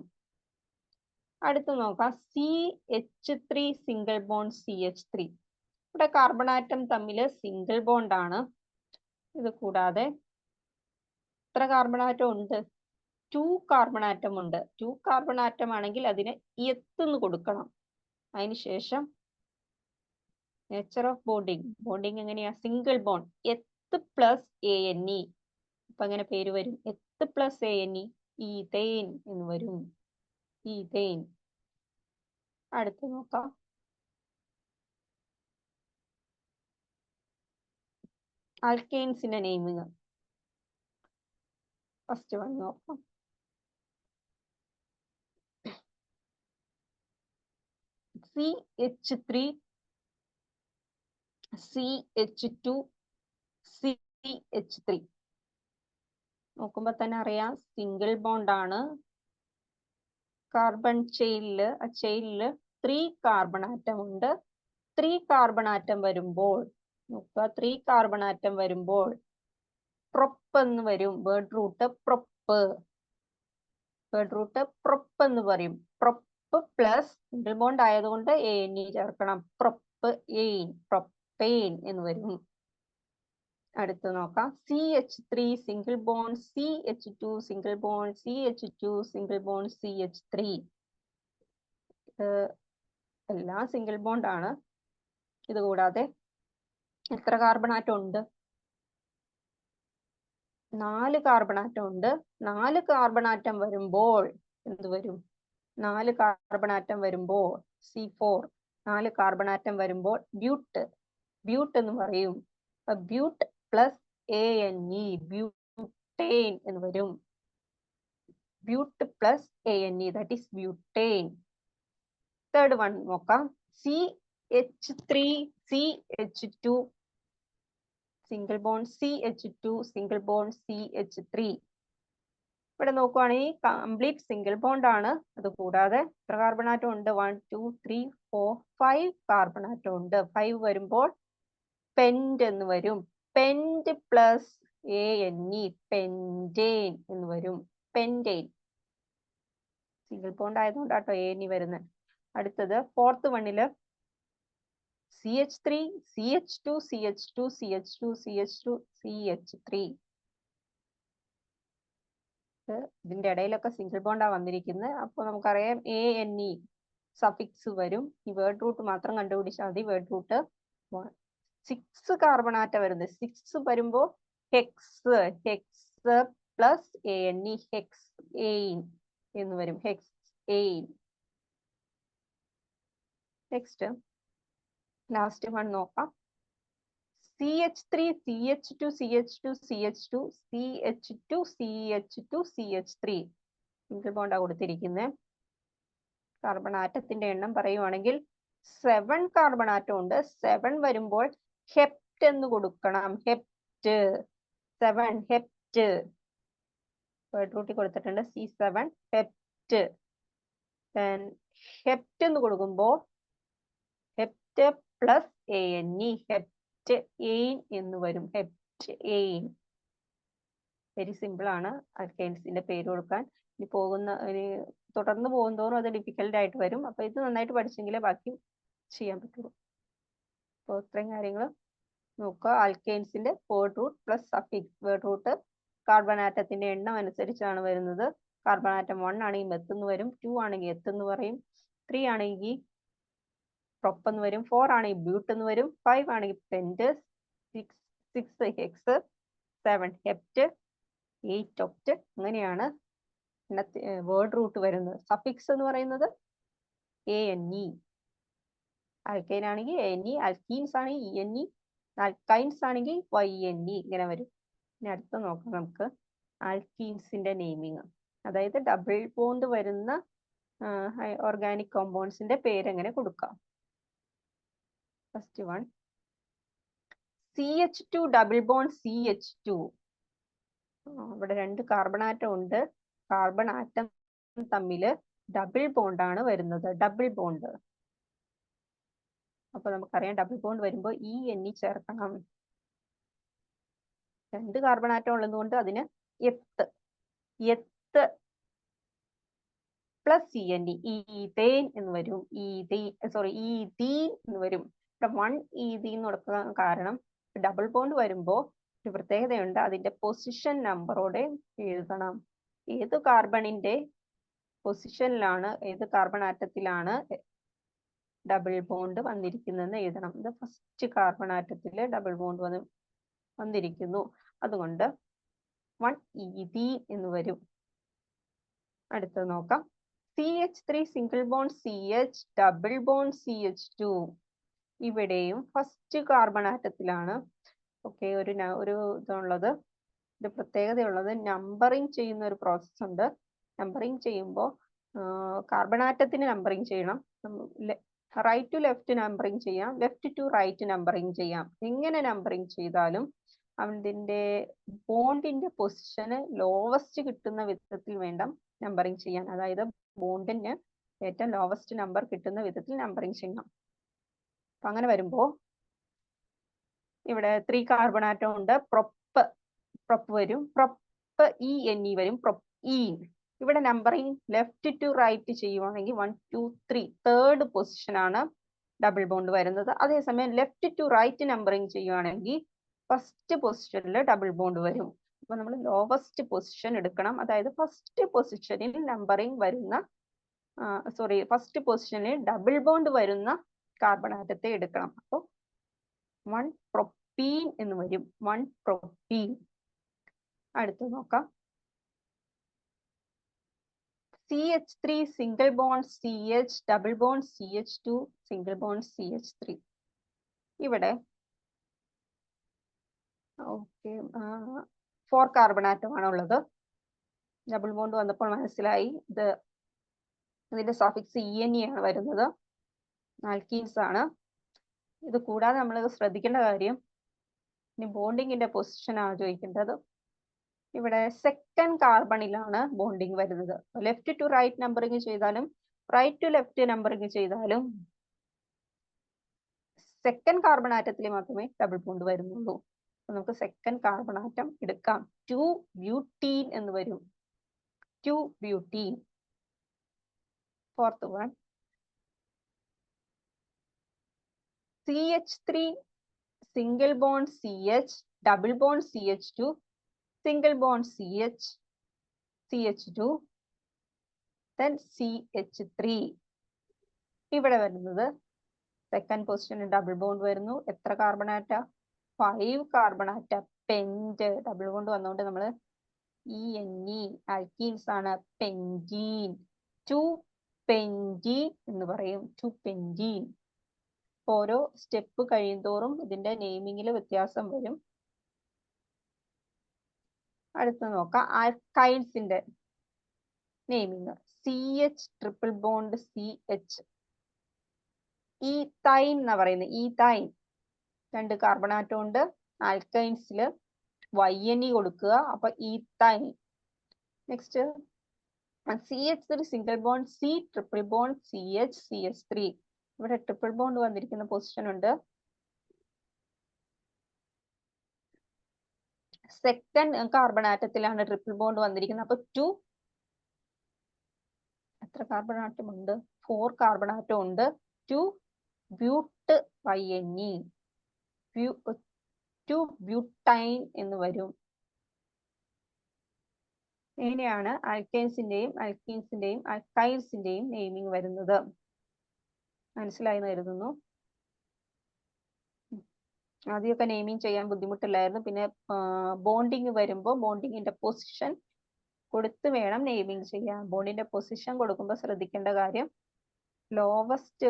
അടുത്ത് നോക്കാം, CH3 സിംഗിൾ ബോണ്ട് CH3. ഇവിടെ കാർബൺ ആറ്റം തമ്മിൽ സിംഗിൾ ബോണ്ട് ആണ്. ഇത് കൂടാതെ എത്ര കാർബൺ ആറ്റം ഉണ്ട്? 2 കാർബൺ ആറ്റം ഉണ്ട്. 2 കാർബൺ ആറ്റം ആണെങ്കിൽ അതിന് എത്ത് എന്ന് കൊടുക്കണം. അതിനുശേഷം നേച്ചർ ഓഫ് ബോണ്ടിങ്. ബോണ്ടിങ് എങ്ങനെയാ? Single bond eth plus ANE. അപ്പൊ അങ്ങനെ പേര് വരും, എത്ത് പ്ലസ് ANE, ഈതേൻ എന്ന് വരും. ഈതേൻ. അടുത്ത് നോക്കാം, ആൽക്കെയിൻസിന്റെ നെയിമിങ്. ഫസ്റ്റ് വൺ നോക്കാം. CH3, CH2, CH3. നോക്കുമ്പോൾ തന്നെ അറിയാം സിംഗിൾ ബോണ്ട് ആണ്. കാർബൺ ചെയിനിൽ ആ ചെയിനിൽ 3 കാർബൺ ആറ്റം ഉണ്ട്. 3 കാർബൺ ആറ്റം വരുമ്പോൾ നോക്കുക, 3 കാർബൺ ആറ്റം വരുമ്പോൾ പ്രൊപ്പ് എന്ന് വരും. Word root prop. Word root prop എന്ന് പറയും. പ്രൊപ്പ് പ്ലസ് സിംഗിൾ ബോണ്ട് ആയതുകൊണ്ട് ANE ചേർക്കണം. പ്രൊപ്പ് എയിൻ, പ്രൊപ്പെയിൻ എന്ന് വരും. അടുത്ത് നോക്കാം. CH3 single bond CH2 single bond CH2 single bond CH3. എല്ലാം സിംഗിൾ ബോണ്ട് ആണ്. ഇത് കൂടാതെ എത്ര കാർബൺ ആറ്റം ഉണ്ട്? 4 കാർബൺ ആറ്റം ഉണ്ട്. 4 കാർബൺ ആറ്റം വരുമ്പോൾ എന്ത് വരും? 4 കാർബൺ ആറ്റം വരുമ്പോൾ C4. 4 കാർബൺ ആറ്റം വരുമ്പോൾ ബ്യൂട്ട്, ബ്യൂട്ട് എന്ന് പറയും. ബ്യൂട്ട് പ്ലസ് ANE, ബ്യൂട്ടേൻ എന്ന് വരും. ബ്യൂട്ട് plus ANE, that is butane. Third one നോക്കാം. CH3 CH2 single bond CH2 single bond CH3. ഇവിടെ നോക്കുവാണെങ്കിൽ കംപ്ലീറ്റ് സിംഗിൾ ബോണ്ട് ആണ്. അത് കൂടാതെ എത്ര കാർബൺ ആറ്റം ഉണ്ട്? 1 2 3 4 5 കാർബൺ ആറ്റം ഉണ്ട്. 5 വരുമ്പോൾ പെന്റ് എന്ന് വരും. പെന്റ് പ്ലസ് ANE, പെന്റേൻ എന്ന് വരും. പെന്റേൻ. സിംഗിൾ ബോണ്ട് ആയതുകൊണ്ടാട്ടോ ANE വരുന്നത്. അടുത്തത് fourth വണ്ണില് CH3 CH2 CH2 CH2 CH2 CH3. ഇതിന്റെ ഇടയിലൊക്കെ സിംഗിൾ ബോണ്ടാ വന്നിരിക്കുന്നത്. അപ്പോൾ നമുക്കറിയാം ANE സഫിക്സ് വരും. ഈ വേർഡ് റൂട്ട് മാത്രം കണ്ടുപിടിച്ചാൽ മതി. വേർഡ് റൂട്ട് 6 കാർബൺ ആറ്റം വരുന്നത്. 6 വരുമ്പോൾ hex, hex plus ANE, hex ane എന്ന് വരും. Hex ane. Next last one നോക്കാം. CH3 CH2 CH2 CH2 CH2 CH2 CH3. Single bonda കൊടുത്തിരിക്കുന്നത്. കാർബൺ ആറ്റത്തിന്റെ എണ്ണം പറയുവാണെങ്കിൽ 7 കാർബൺ ആറ്റം ഉണ്ട്. 7 വരുമ്പോൾ ഹെപ്റ്റ് എന്ന് കൊടുക്കണം. ഹെപ്റ്റ്. 7 ഹെപ്റ്റ്. വേർഡ് റൂട്ടിൽ കൊടുത്തിട്ടുണ്ട് C7 ഹെപ്റ്റ്. ഹെപ്റ്റ് എന്ന് കൊടുക്കുമ്പോൾ ഹെപ്റ്റ് പ്ലസ് ANE, ഹെപ്റ്റ് എയിൻ എന്ന് വരും. ഹെപ്റ്റ് എയിൻ. വെരി സിമ്പിൾ ആണ് ആൽക്കൈൻസിന്റെ പേര് കൊടുക്കാൻ. ഇനി തുടർന്ന് പോകുന്തോറും അത് ഡിഫിക്കൽട്ട് ആയിട്ട് വരും. അപ്പൊ ഇത് നന്നായിട്ട് പഠിച്ചെങ്കിലേ ബാക്കി ചെയ്യാൻ പറ്റുള്ളൂ. അപ്പോൾ ഇത്രയും കാര്യങ്ങൾ നോക്കുക. ആൽക്കൈൻസിന്റെ word root plus suffix. Word root carbon ആറ്റത്തിന്റെ എണ്ണം അനുസരിച്ചാണ് വരുന്നത്. കാർബൺ ആറ്റം 1 ആണെങ്കിൽ മെത്ത് എന്ന് വരും. 2 ആണെങ്കിൽ എത്ത് എന്ന് പറയും. 3 ആണെങ്കിൽ പ്രൊപ്പ് എന്ന് വരും. 4 ആണെങ്കിൽ ബ്യൂട്ട് എന്ന് വരും. 5 ആണെങ്കിൽ പെന്റ്. 6 ഹെക്സ്. 7 ഹെപ്റ്റ്. 8 ഒക്റ്റ്. അങ്ങനെയാണ് വേർഡ് റൂട്ട് വരുന്നത്. സഫിക്സ് എന്ന് പറയുന്നത് ANE. ആൽക്കൈൻ ആണെങ്കിൽ ANE, ആൽക്കീൻസ് ആണെങ്കിൽ ENE, ആൽക്കൈൻസ് ആണെങ്കിൽ YNE. ഇങ്ങനെ വരും. ഇനി അടുത്ത നോക്കാം നമുക്ക് ആൽക്കീൻസിന്റെ നെയിമിങ്. അതായത് ഡബിൾ ബോണ്ട് വരുന്ന ഓർഗാനിക് കോമ്പൗണ്ട്സിന്റെ പേരെങ്ങനെ കൊടുക്കാം. First one CH2 double bond CH2. ഇവിടെ 2 കാർബൺ ആറ്റം ഉണ്ട്. കാർബൺ ആറ്റം തമ്മിൽ ഡബിൾ ബോണ്ട് ആണ് വരുന്നത്. Double bond. അപ്പൊ നമുക്കറിയാം ഡബിൾ ബോണ്ട് വരുമ്പോൾ ENE ചേർക്കണം. 2 കാർബൺ ആറ്റം ഉള്ളതുകൊണ്ട് അതിന് എത്ത്, എത്ത് പ്ലസ് ENE, ഈതേൻ എന്ന് വരും. ഈതീൻ എന്ന് വരും. ഇവിടെ 1 ഈതീൻ കൊടുക്കാൻ കാരണം ഡബിൾ ബോണ്ട് വരുമ്പോൾ ഒരു പ്രത്യേകതയുണ്ട്. അതിന്റെ പൊസിഷൻ നമ്പറോടെ എഴുതണം. ഏത് കാർബണിന്റെ പൊസിഷനിലാണ്, ഏത് കാർബൺ ആറ്റത്തിലാണ് ഡബിൾ ബോണ്ട് വന്നിരിക്കുന്നതെന്ന് എഴുതണം. ഇത് ഫസ്റ്റ് കാർബൺ ആറ്റത്തില് ഡബിൾ ബോണ്ട് വന്നിരിക്കുന്നു. അതുകൊണ്ട് 1 ഈതീൻ എന്ന് വരും. അടുത്തത് നോക്കാം. CH3 single bond CH double bond CH2. ഇവിടെയും ഫസ്റ്റ് കാർബൺ ആറ്റത്തിലാണ് ഒരു ഇതുള്ളത്. ഇത് പ്രത്യേകതയുള്ളത് നമ്പറിങ് ചെയ്യുന്ന ഒരു പ്രോസസ് ഉണ്ട്. നമ്പറിങ് ചെയ്യുമ്പോൾ കാർബൺ ആറ്റത്തിന് നമ്പറിങ് ചെയ്യണം. റൈറ്റ് ടു ലെഫ്റ്റ് നമ്പറിങ് ചെയ്യാം, ലെഫ്റ്റ് ടു റൈറ്റ് നമ്പറിങ് ചെയ്യാം. എങ്ങനെ നമ്പറിങ് ചെയ്താലും അതിന്റെ ബോണ്ടിന്റെ പൊസിഷന് ലോവസ്റ്റ് കിട്ടുന്ന വിധത്തിൽ വേണം നമ്പറിങ് ചെയ്യാൻ. അതായത് ബോണ്ടിന് ഏറ്റവും ലോവസ്റ്റ് നമ്പർ കിട്ടുന്ന വിധത്തിൽ നമ്പറിങ് ചെയ്യണം. അപ്പൊ അങ്ങനെ വരുമ്പോ ഇവിടെ 3 കാർബൺ ആറ്റം ഉണ്ട്. പ്രൊപ്പ് വരും, പ്രൊപ്പ് ഇ വരും, പ്രൊപ്പ് ഇ. ഇവിടെ നമ്പറിങ് ലെഫ്റ്റ് ടു റൈറ്റ് ചെയ്യുവാണെങ്കിൽ 1 2 3 തേർഡ് പൊസിഷൻ ആണ് ഡബിൾ ബോണ്ട് വരുന്നത്. അതേസമയം ലെഫ്റ്റ് ടു റൈറ്റ് നമ്പറിങ് ചെയ്യുവാണെങ്കിൽ ഫസ്റ്റ് പൊസിഷനിൽ ഡബിൾ ബോണ്ട് വരും. അപ്പൊ നമ്മൾ ലോവസ്റ്റ് പൊസിഷൻ എടുക്കണം. അതായത് ഫസ്റ്റ് പൊസിഷനിൽ നമ്പറിങ് വരുന്ന ഫസ്റ്റ് പൊസിഷനിൽ ഡബിൾ ബോണ്ട് വരുന്ന കാർബൺ ആറ്റത്തെ എടുക്കണം. അപ്പോൾ 1 പ്രൊപ്പീൻ എന്ന് വരും, 1 പ്രൊപ്പീൻ. അടുത്ത് നോക്കാം. CH3 single bond CH, double bond CH2, single bond CH3. ഇവിടെ 4 കാർബൺ ആറ്റം ആണ് ഉള്ളത്. ഡബിൾ ബോണ്ട് വന്നപ്പോൾ മനസ്സിലായി ഇതിന്റെ സഫിക്സ് ENE ആണ് വരുന്നത്. ആൽക്കീൻസ് ആണ്. ഇത് കൂടാതെ നമ്മൾ ശ്രദ്ധിക്കേണ്ട കാര്യം, ഇനി ബോണ്ടിങ്ങിന്റെ പൊസിഷൻ ആണ് ചോദിക്കേണ്ടത്. ഇവിടെ സെക്കൻഡ് കാർബണിലാണ് ബോണ്ടിങ് വരുന്നത്. ലെഫ്റ്റ് ടു റൈറ്റ് നമ്പറിങ് ചെയ്താലും റൈറ്റ് ടു ലെഫ്റ്റ് നമ്പറിങ് ചെയ്താലും സെക്കൻഡ് കാർബൺ ആറ്റത്തിൽ മാത്രമേ ഡബിൾ ബോണ്ട് വരുന്നുള്ളൂ. നമുക്ക് സെക്കൻഡ് കാർബൺ ആറ്റം എടുക്കാം. 2 ബ്യൂട്ടീൻ എന്ന് വരും, 2 butene. Fourth one CH3 single bond CH, double bond CH2, single bond CH, CH2, then CH3. ഇവിടെ വരുന്നത് സെക്കൻഡ് പൊസിഷനിൽ ഡബിൾ ബോണ്ട് വരുന്നു. എത്ര carbon atom? 5 carbon atom. Pent double bond വന്നുകൊണ്ട് നമ്മൾ ENE ആൽക്കീൻസ് ആണ്. പെൻറ്റീൻ, 2 പെൻറ്റീൻ എന്ന് പറയും, 2 പെൻറ്റീൻ. ഓരോ സ്റ്റെപ്പ് കഴിയുന്തോറും ഇതിന്റെ നെയിമിങ്ങിൽ വ്യത്യാസം വരും. അടുത്ത് നോക്കാം ആൽക്കൈൻസിന്റെ naming. CH triple bond CH, ethyne എന്നാ പറയുന്നത്, ഈതൈൻ. 2 കാർബൺ ആറ്റം ഉണ്ട്. ആൽക്കൈൻസിൽ YNE കൊടുക്കുക, അപ്പൊ ethyne. Next CH3 single bond C triple bond CH, CH3. ഇവിടെ ട്രിപ്പിൾ ബോണ്ട് വന്നിരിക്കുന്ന പൊസിഷൻ ഉണ്ട്. സെക്കൻഡ് കാർബൺ ആറ്റത്തിലാണ് ട്രിപ്പിൾ ബോണ്ട് വന്നിരിക്കുന്നത്. അപ്പൊ 2 എത്ര കാർബൺ ആറ്റം ഉണ്ട്? 4 കാർബൺ ആറ്റം ഉണ്ട്. 2 ബ്യൂട്ട് YNE, 2 ബ്യൂട്ടൈൻ എന്ന് വരും. ഇങ്ങനെയാണ് ആൽക്കൈൻസിന്റെയും ആൽക്കീൻസിന്റെയും ആൽക്കൈൻസിന്റെയും നെയിമിങ് വരുന്നത്. മനസ്സിലായി എന്ന് കരുതുന്നു. ആദ്യമൊക്കെ നെയിമിങ് ചെയ്യാൻ ബുദ്ധിമുട്ടില്ലായിരുന്നു. പിന്നെ ബോണ്ടിങ് വരുമ്പോൾ ബോണ്ടിങ്ങിന്റെ പൊസിഷൻ കൊടുത്ത് വേണം നെയിമിങ് ചെയ്യാൻ. ബോണ്ടിന്റെ പൊസിഷൻ കൊടുക്കുമ്പോൾ ശ്രദ്ധിക്കേണ്ട കാര്യം, ലോവസ്റ്റ്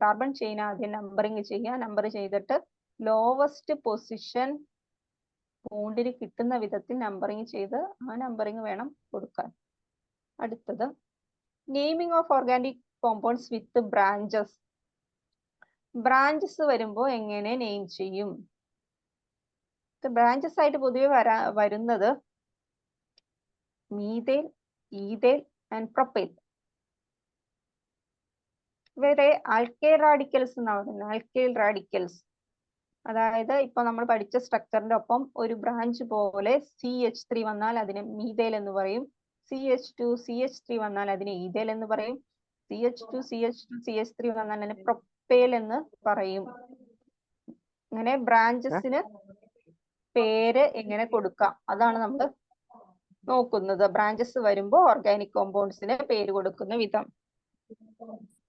കാർബൺ ചെയിൻ ആദ്യം നമ്പറിങ് ചെയ്യുക. നമ്പർ ചെയ്തിട്ട് ലോവസ്റ്റ് പൊസിഷൻ ബോണ്ടിന് കിട്ടുന്ന വിധത്തിൽ നമ്പറിങ് ചെയ്ത് ആ നമ്പറിങ് വേണം കൊടുക്കാൻ. അടുത്തത് naming of organic compounds with branches. Branches വരുമ്പോൾ എങ്ങനെ നെയിം ചെയ്യും? ബ്രാഞ്ചസ് ആയിട്ട് പൊതുവെ വരുന്നത് മീഥേൽ, ഈഥേൽ ആൻഡ് പ്രൊപ്പൈൽ. ഇവരെ ആൽക്കൈൽ റാഡിക്കൽസ് എന്നാണ് പറയുന്നത്. ആൽക്കൈൽ റാഡിക്കൽസ്, അതായത് ഇപ്പൊ നമ്മൾ പഠിച്ച സ്ട്രക്ചറിന്റെ ഒപ്പം ഒരു ബ്രാഞ്ച് പോലെ CH3 വന്നാൽ അതിനെ മീഥേൽ എന്ന് പറയും. CH2 CH3 വന്നാൽ അതിനെ ഈഥേൽ എന്ന് പറയും. CH2 CH3 വന്നാൽ അതിനെ പ്രൊപ്പൈൽ എന്ന് പറയും. അങ്ങനെ ബ്രാഞ്ചസിന് പേര് എങ്ങനെ കൊടുക്കാം അതാണ് നമ്മൾ നോക്കുന്നത്. ബ്രാഞ്ചസ് വരുമ്പോൾ ഓർഗാനിക് കോമ്പൗണ്ട്സിന് പേര് കൊടുക്കുന്ന വിധം.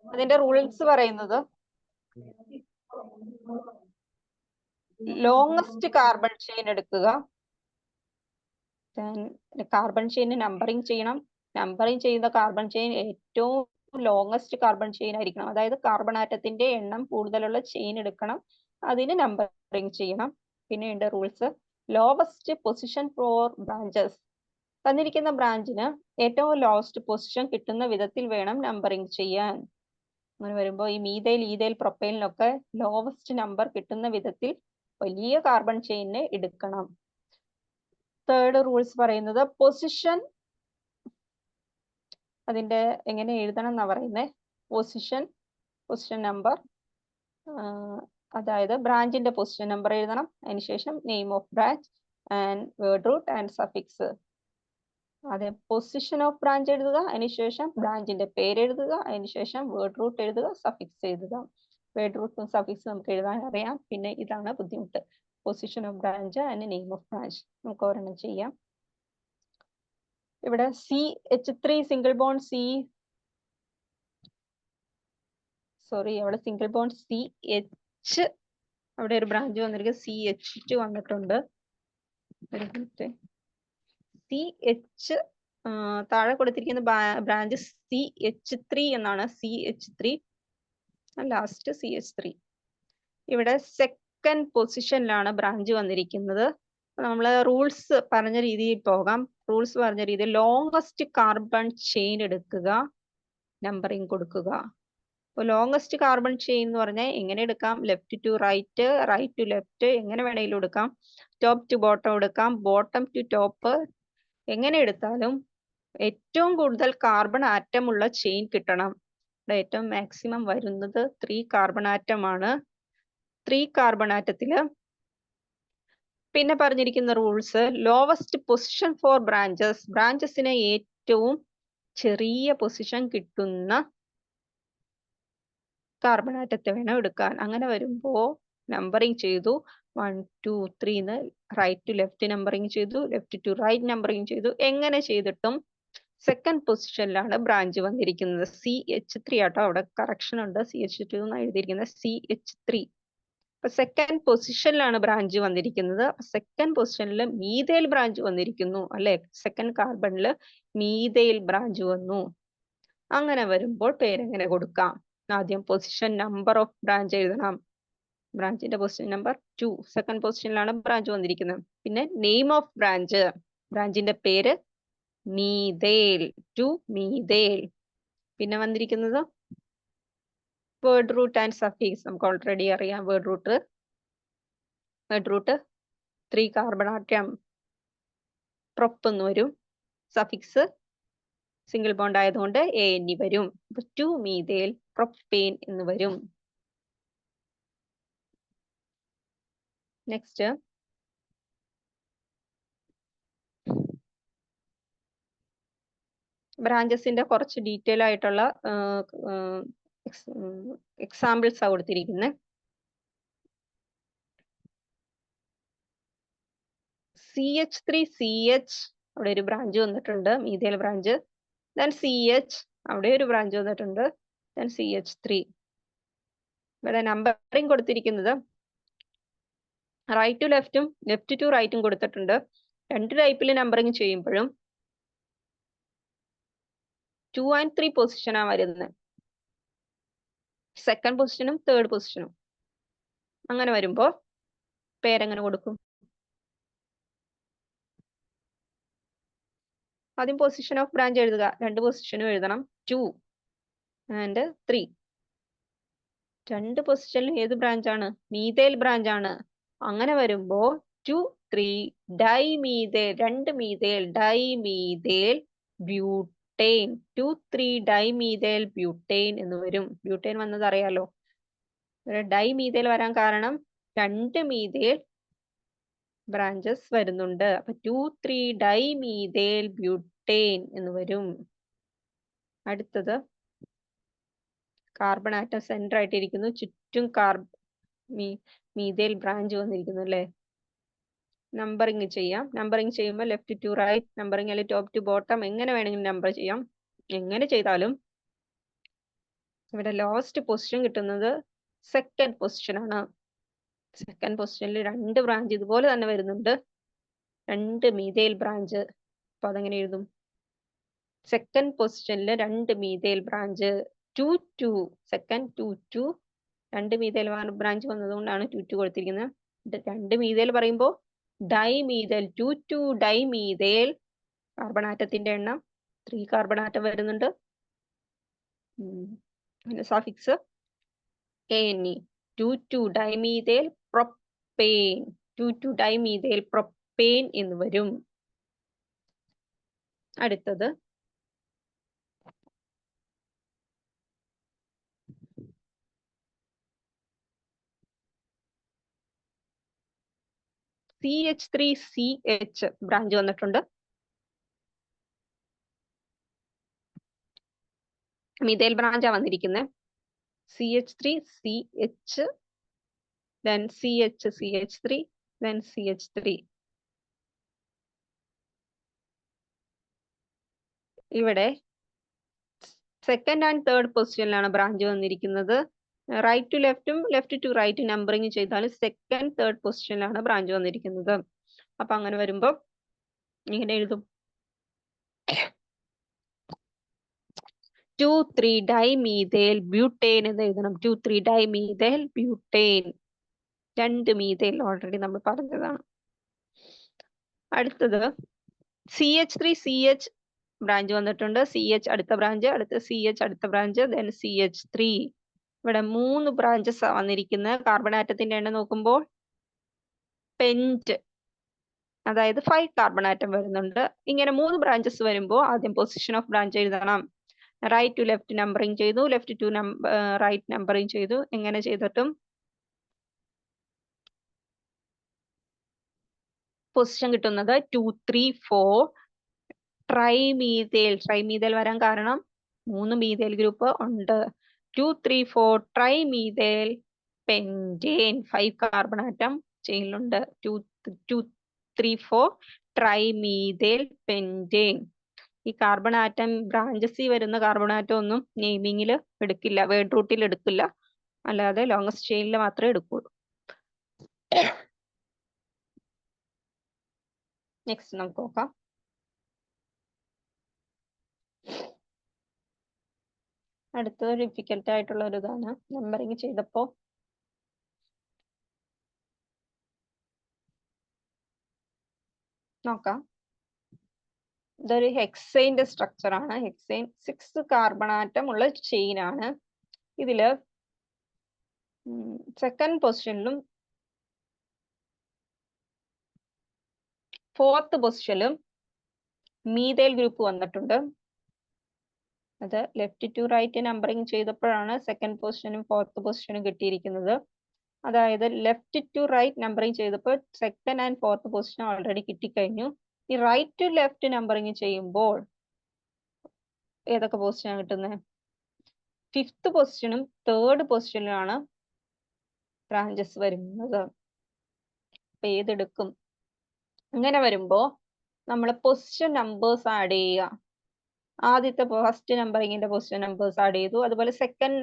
അതിന്റെ റൂൾസ് പറയുന്നത് ലോങ്സ്റ്റ് കാർബൺ ചെയിൻ എടുക്കുക, കാർബൺ ചെയിൻ നമ്പറിങ് ചെയ്യണം. നമ്പറിങ് ചെയ്യുന്ന കാർബൺ ചെയിൻ ഏറ്റവും ലോങ്സ്റ്റ് കാർബൺ ചെയിൻ ആയിരിക്കണം. അതായത് കാർബൺ ആറ്റത്തിന്റെ എണ്ണം കൂടുതലുള്ള ചെയിൻ എടുക്കണം, അതിന് നമ്പറിങ് ചെയ്യണം. പിന്നെ ഉണ്ട് rules, lowest position for branches. തന്നിരിക്കുന്ന ബ്രാഞ്ചിന് ഏറ്റവും ലോവസ്റ്റ് പൊസിഷൻ കിട്ടുന്ന വിധത്തിൽ വേണം നമ്പറിങ് ചെയ്യാൻ. അങ്ങനെ വരുമ്പോൾ ഈ മീഥൈൽ, ഈഥൈൽ, പ്രൊപ്പൈലിനൊക്കെ ലോവസ്റ്റ് നമ്പർ കിട്ടുന്ന വിധത്തിൽ വലിയ കാർബൺ ചെയിനെ എടുക്കണം. തേർഡ് റൂൾസ് പറയുന്നത് പൊസിഷൻ, അതിന്റെ എങ്ങനെ എഴുതണം എന്നാ പറയുന്നത്. പൊസിഷൻ നമ്പർ, അതായത് ബ്രാഞ്ചിന്റെ പൊസിഷൻ നമ്പർ എഴുതണം. അതിനുശേഷം name of branch and word root and suffix. അതെ, പൊസിഷൻ ഓഫ് ബ്രാഞ്ച് എഴുതുക, അതിനുശേഷം ബ്രാഞ്ചിന്റെ പേര് എഴുതുക, അതിനുശേഷം വേർഡ് റൂട്ട് എഴുതുക, സഫിക്സ് എഴുതുക. വേർഡ് റൂട്ടും സഫിക്സും നമുക്ക് എഴുതാൻ അറിയാം. പിന്നെ ഇതാണ് ബുദ്ധിമുട്ട്, position of branch and name of branch. നമുക്ക് ഒരെണ്ണം ചെയ്യാം. ഇവിടെ CH3 സിംഗിൾ ബോണ്ട് അവിടെ സിംഗിൾ ബോണ്ട് CH, അവിടെ ഒരു ബ്രാഞ്ച് വന്നിരിക്കുന്നത് CH2 വന്നിട്ടുണ്ട്. ഒരു മിനിറ്റ്, CH താഴെ കൊടുത്തിരിക്കുന്ന ബ്രാഞ്ച് CH3 എന്നാണ്. CH3 last CH3. ഇവിടെ സെക്കൻഡ് പൊസിഷനിലാണ് ബ്രാഞ്ച് വന്നിരിക്കുന്നത്. നമ്മൾ റൂൾസ് പറഞ്ഞ രീതിയിൽ പോകാം. റൂൾസ് പറഞ്ഞ രീതിയിൽ ലോങ്സ്റ്റ് കാർബൺ ചെയിൻ എടുക്കുക, നമ്പറിങ് കൊടുക്കുക. അപ്പോൾ ലോങ്സ്റ്റ് കാർബൺ ചെയിൻ എന്ന് പറഞ്ഞാൽ എങ്ങനെ എടുക്കാം? Left to right, right to left, എങ്ങനെ വേണമെങ്കിലും എടുക്കാം. ടോപ്പ് ടു ബോട്ടം എടുക്കാം, ബോട്ടം ടു ടോപ്പ്, എങ്ങനെ എടുത്താലും ഏറ്റവും കൂടുതൽ കാർബൺ ആറ്റം ഉള്ള ചെയിൻ കിട്ടണം. ഇവിടെ ഏറ്റവും മാക്സിമം വരുന്നത് 3 കാർബൺ ആറ്റം ആണ്. 3 കാർബൺ ആറ്റത്തില് പിന്നെ പറഞ്ഞിരിക്കുന്ന റൂൾസ്, ലോവസ്റ്റ് പൊസിഷൻ ഫോർ ബ്രാഞ്ചസിന് ഏറ്റവും ചെറിയ പൊസിഷൻ കിട്ടുന്ന കാർബൺ ആറ്റത്തെ വേണം എടുക്കാൻ. അങ്ങനെ വരുമ്പോ നമ്പറിങ് ചെയ്തു, 1 2 3 എന്ന് റൈറ്റ് ടു ലെഫ്റ്റ് നമ്പറിങ് ചെയ്തു, ലെഫ്റ്റ് ടു റൈറ്റ് നമ്പറിങ് ചെയ്തു. എങ്ങനെ ചെയ്തിട്ടും സെക്കൻഡ് പൊസിഷനിലാണ് ബ്രാഞ്ച് വന്നിരിക്കുന്നത്. CH3 ആട്ടോ, അവിടെ കറക്ഷൻ ഉണ്ട്, CH2 എന്ന് എഴുതിയിരിക്കുന്നത് CH3. അപ്പൊ സെക്കൻഡ് പൊസിഷനിലാണ് ബ്രാഞ്ച് വന്നിരിക്കുന്നത്. സെക്കൻഡ് പൊസിഷനിൽ മീഥൈൽ ബ്രാഞ്ച് വന്നിരിക്കുന്നു, അല്ലെ? സെക്കൻഡ് കാർബണിൽ മീഥൈൽ ബ്രാഞ്ച് വന്നു. അങ്ങനെ വരുമ്പോൾ പേരെങ്ങനെ കൊടുക്കാം? ആദ്യം പൊസിഷൻ നമ്പർ ഓഫ് ബ്രാഞ്ച് എഴുതണം. ബ്രാഞ്ചിന്റെ പൊസിഷൻ നമ്പർ 2, സെക്കൻഡ് പൊസിഷനിലാണ് ബ്രാഞ്ച് വന്നിരിക്കുന്നത്. പിന്നെ നെയിം ഓഫ് ബ്രാഞ്ച്, ബ്രാഞ്ചിന്റെ പേര് മീഥൈൽ, 2 മീഥൈൽ. പിന്നെ വന്നിരിക്കുന്നത് വേർഡ് റൂട്ട് ആൻഡ് സഫിക്സ്. നമുക്ക് ഓൾറെഡി അറിയാം word root 3 carbon atom prop എന്ന് വരും. സഫിക്സ് സിംഗിൾ ബോണ്ട് ആയതുകൊണ്ട് ANE വരും. 2 മീഥൈൽ പ്രൊപ്പേൻ എന്ന് വരും. നെക്സ്റ്റ് ബ്രാഞ്ചസിന്റെ കുറച്ച് ഡീറ്റെയിൽ ആയിട്ടുള്ള എക്സാമ്പിൾസ് ആ കൊടുത്തിരിക്കുന്നത്. CH3CH, അവിടെ ഒരു ബ്രാഞ്ച് വന്നിട്ടുണ്ട്, മീഥൈൽ ബ്രാഞ്ച്. ദെൻ CH, അവിടെ ഒരു ബ്രാഞ്ച് വന്നിട്ടുണ്ട്. Then CH3. ഇവിടെ നമ്പറിങ് കൊടുത്തിരിക്കുന്നത് റൈറ്റ് ടു ലെഫ്റ്റും ലെഫ്റ്റ് ടു റൈറ്റും കൊടുത്തിട്ടുണ്ട്. രണ്ട് ടൈപ്പിൽ നമ്പറിങ് ചെയ്യുമ്പോഴും 2 and 3 പൊസിഷനാണ് വരുന്നത്. സെക്കൻഡ് പൊസിഷനും തേർഡ് പൊസിഷനും. അങ്ങനെ വരുമ്പോ പേരെങ്ങനെ കൊടുക്കും? ആദ്യം പൊസിഷൻ ഓഫ് ബ്രാഞ്ച് എഴുതുക, 2 പൊസിഷനും എഴുതണം. 2 and 3. 2 പൊസിഷനിൽ ഏത് ബ്രാഞ്ചാണ്? മീഥൈൽ ബ്രാഞ്ച് ആണ്. അങ്ങനെ വരുമ്പോ 2 3 dimethyl, 2 methyl dimethyl butane, 2 3 dimethyl butane എന്ന് വരും. ബ്യൂട്ടേൻ വന്നത് അറിയാലോ. ഡൈമീഥൈൽ വരാൻ കാരണം 2 മീഥൈൽ ബ്രാഞ്ചസ് വരുന്നുണ്ട്. അപ്പൊ 2 3 ഡൈമീഥൈൽ ബ്യൂട്ടേൻ എന്ന് വരും. അടുത്തത് കാർബൺ ആറ്റം സെന്റർ ആയിട്ടിരിക്കുന്നു, ചുറ്റും മീഥൈൽ ബ്രാഞ്ച് വന്നിരിക്കുന്നു, അല്ലെ? നമ്പറിങ് ചെയ്യാം. നമ്പറിങ് ചെയ്യുമ്പോൾ ലെഫ്റ്റ് ടു റൈറ്റ് നമ്പറിങ്, അല്ലെങ്കിൽ ടോപ്പ് ടു ബോട്ടം, എങ്ങനെ വേണമെങ്കിലും നമ്പർ ചെയ്യാം. എങ്ങനെ ചെയ്താലും ഇവിടെ ലോവസ്റ്റ് പൊസിഷൻ കിട്ടുന്നത് സെക്കൻഡ് പൊസിഷൻ ആണ്. സെക്കൻഡ് പൊസിഷനിൽ 2 ബ്രാഞ്ച് ഇതുപോലെ തന്നെ വരുന്നുണ്ട്, 2 മീഥൈൽ ബ്രാഞ്ച്. അപ്പൊ അതെങ്ങനെ എഴുതും? സെക്കൻഡ് പൊസിഷനിൽ 2 methyl branch, 2 2, second 2 2, 2 methyl branch വന്നതുകൊണ്ടാണ് 2 2 കൊടുത്തിരിക്കുന്നത്. 2 മീഥൈൽ പറയുമ്പോൾ ഡൈമീഥൈൽ, 2 2 ഡൈമീഥൈൽ. കാർബൺ ആറ്റത്തിന്റെ എണ്ണം 3 കാർബൺ ആറ്റം വരുന്നുണ്ട്. Suffix ANE, 2 2 dimethyl propane, 2,2-dimethyl propane എന്ന് വരും. അടുത്തത് CH3CH ബ്രാഞ്ച് വന്നിട്ടുണ്ട്. മീഥൈൽ ബ്രാഞ്ചാ വന്നിരിക്കുന്നത്. CH3CH, then CH3, then CH3. ഇവിടെ സെക്കൻഡ് ആൻഡ് തേർഡ് പൊസിഷനിലാണ് ബ്രാഞ്ച് വന്നിരിക്കുന്നത്. റൈറ്റ് ടു ലെഫ്റ്റും ലെഫ്റ്റ് ടു റൈറ്റ് നമ്പറിങ് ചെയ്താലും സെക്കൻഡ് തേർഡ് പൊസിഷനിലാണ് ബ്രാഞ്ച് വന്നിരിക്കുന്നത്. അപ്പൊ അങ്ങനെ വരുമ്പോൾ ഇങ്ങനെ എഴുതും 2,3-dimethyl butane എന്ന് എഴുതണം. 2,3-dimethyl butane. 2 മീഥൈൽ ഓൾറെഡി നമ്മൾ പറഞ്ഞതാണ്. അടുത്തത് CH3CH ബ്രാഞ്ച് വന്നിട്ടുണ്ട്. CH അടുത്ത ബ്രാഞ്ച്, അടുത്ത CH അടുത്ത ബ്രാഞ്ച്, then CH3. ഇവിടെ 3 ബ്രാഞ്ചസ് വന്നിരിക്കുന്നത്. കാർബൺ ആറ്റത്തിന്റെ എണ്ണം നോക്കുമ്പോൾ പെന്റ്, അതായത് 5 കാർബൺ ആറ്റം വരുന്നുണ്ട്. ഇങ്ങനെ 3 ബ്രാഞ്ചസ് വരുമ്പോൾ ആദ്യം പൊസിഷൻ ഓഫ് ബ്രാഞ്ച് എഴുതണം. റൈറ്റ് ടു ലെഫ്റ്റ് നമ്പറിങ് ചെയ്തു, ലെഫ്റ്റ് ടു റൈറ്റ് നമ്പറിങ് ചെയ്തു. എങ്ങനെ ചെയ്തിട്ടും പൊസിഷൻ കിട്ടുന്നത് 2, 3, 4 ട്രൈമീഥൈൽ. ട്രൈമീഥൈൽ വരാൻ കാരണം 3 മീഥൈൽ ഗ്രൂപ്പ് ഉണ്ട്. 2, 3, 4 ട്രൈമീഥൈൽ പെന്റേൻ. 5 കാർബൺ ആറ്റം ചെയിനിലുണ്ട്. 2, 3, 4 ട്രൈമീഥൈൽ പെന്റേൻ. ഈ കാർബൺ ആറ്റം ബ്രാഞ്ചസിൽ വരുന്ന കാർബൺ ആറ്റം ഒന്നും നെയിമിങ്ങിൽ എടുക്കില്ല, വേർഡ് റൂട്ടിൽ എടുക്കില്ല, അല്ലാതെ ലോങ്സ്റ്റ് ചെയിനിൽ മാത്രമേ എടുക്കുള്ളൂ. നെക്സ്റ്റ് നമുക്ക് നോക്കാം. അടുത്തത് ഡിഫിക്കൽട്ട് ആയിട്ടുള്ള ഒരു ഇതാണ്. നമ്പറിങ് ചെയ്തപ്പോ നോക്കാം. ഇതൊരു ഹെക്സൈന്റെ സ്ട്രക്ചർ ആണ്. ഹെക്സൈൻ 6 കാർബൺ ആറ്റം ഉള്ള ചെയിൻ ആണ്. ഇതില് സെക്കൻഡ് പൊസിഷനിലും ഫോർത്ത് പൊസിഷനിലും മീഥൈൽ ഗ്രൂപ്പ് വന്നിട്ടുണ്ട്. അത് ലെഫ്റ്റ് ടു റൈറ്റ് നമ്പറിങ് ചെയ്തപ്പോഴാണ് സെക്കൻഡ് പൊസിഷനും ഫോർത്ത് പൊസിഷനും കിട്ടിയിരിക്കുന്നത്. അതായത് ലെഫ്റ്റ് ടു റൈറ്റ് നമ്പറിങ് ചെയ്തപ്പോൾ second and fourth position already കിട്ടിക്കഴിഞ്ഞു. ഈ റൈറ്റ് ടു ലെഫ്റ്റ് നമ്പറിങ് ചെയ്യുമ്പോൾ ഏതൊക്കെ പൊസിഷനാണ് കിട്ടുന്നത്? ഫിഫ്ത്ത് പൊസിഷനും തേർഡ് പൊസിഷനിലാണ് ബ്രാഞ്ചസ് വരുന്നത്. അപ്പൊ ഏതെടുക്കും? ഇങ്ങനെ വരുമ്പോ നമ്മൾ പൊസിഷൻ നമ്പേഴ്സ് ആഡ് ചെയ്യുക. ആദ്യത്തെ ഫസ്റ്റ് നമ്പറിങ്ങിന്റെ പൊസിഷൻ നമ്പേഴ്സ് ആഡ് ചെയ്തു, അതുപോലെ സെക്കൻഡ്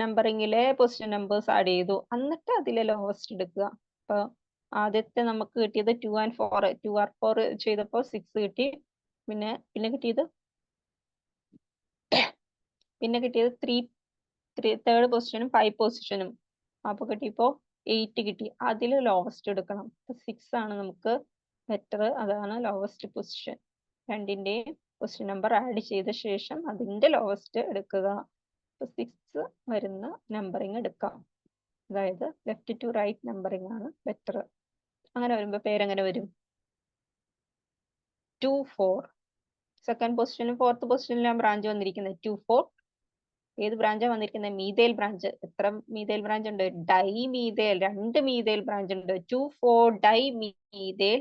നമ്പറിങ്ങിലെ പൊസിഷൻ നമ്പേഴ്സ് ആഡ് ചെയ്തു, എന്നിട്ട് അതിലെ ലോവസ്റ്റ് എടുക്കുക. അപ്പൊ ആദ്യത്തെ നമുക്ക് കിട്ടിയത് 2 and 4. 2 or 4 ചെയ്തപ്പോൾ 6 കിട്ടി. പിന്നെ കിട്ടിയത് 3 തേർഡ് പൊസിഷനും 5 പൊസിഷനും. അപ്പൊ കിട്ടിയപ്പോ 8 കിട്ടി. അതിൽ ലോവസ്റ്റ് എടുക്കണം. 6 ആണ് നമുക്ക് ബെറ്റർ, അതാണ് ലോവസ്റ്റ് പൊസിഷൻ. രണ്ടിന്റെയും പൊസിഷൻ നമ്പർ ആഡ് ചെയ്ത ശേഷം അതിന്റെ ലോവസ്റ്റ് എടുക്കുക. 6 വരുന്ന നമ്പറിങ് എടുക്കാം. അതായത് ലെഫ്റ്റ് ടു റൈറ്റ് നമ്പറിങ് ആണ് ബെറ്റർ. അങ്ങനെ വരുമ്പോ പേരെങ്ങനെ വരും? 2, 4. സെക്കൻഡ് പൊസിഷനിലും ഫോർത്ത് പൊസിഷനിലാണ് ബ്രാഞ്ച് വന്നിരിക്കുന്നത്. 2, 4. ഏത് ബ്രാഞ്ചാ വന്നിരിക്കുന്നത്? Methyl branch. എത്ര മീഥൈൽ ബ്രാഞ്ച് ഉണ്ട്? ഡൈമീഥൈൽ. 2 മീഥൈൽ ബ്രാഞ്ച് ഉണ്ട്. 2, 4 ഡൈമീഥൈൽ.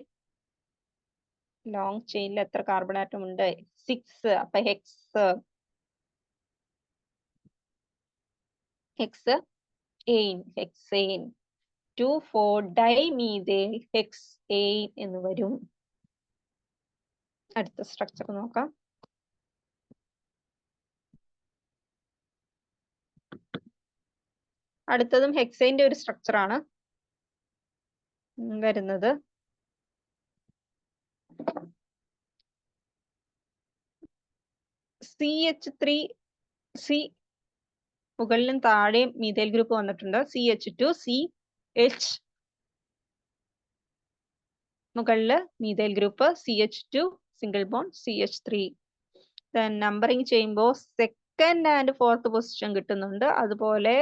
ലോങ് ചെയിനിൽ എത്ര കാർബൺ ആറ്റം ഉണ്ട്? 6. അപ്പൊ ഹെക്സെയിൻ. 2, 4 ഡൈമീഥൈൽ ഹെക്സെയിൻ എന്ന് വരും. അടുത്ത സ്ട്രക്ചർ നോക്കാം. അടുത്തതും ഹെക്സൈന്റെ ഒരു സ്ട്രക്ചർ ആണ് വരുന്നത്. CH3C മുകളിലും താഴെയും മീഥൈൽ ഗ്രൂപ്പ് വന്നിട്ടുണ്ട്. CH2CH മുകളില് methyl group, CH2 single bond, CH3. Numbering ചെയ്യുമ്പോൾ സെക്കൻഡ് ആൻഡ് ഫോർത്ത് പൊസിഷൻ കിട്ടുന്നുണ്ട്. അതുപോലെ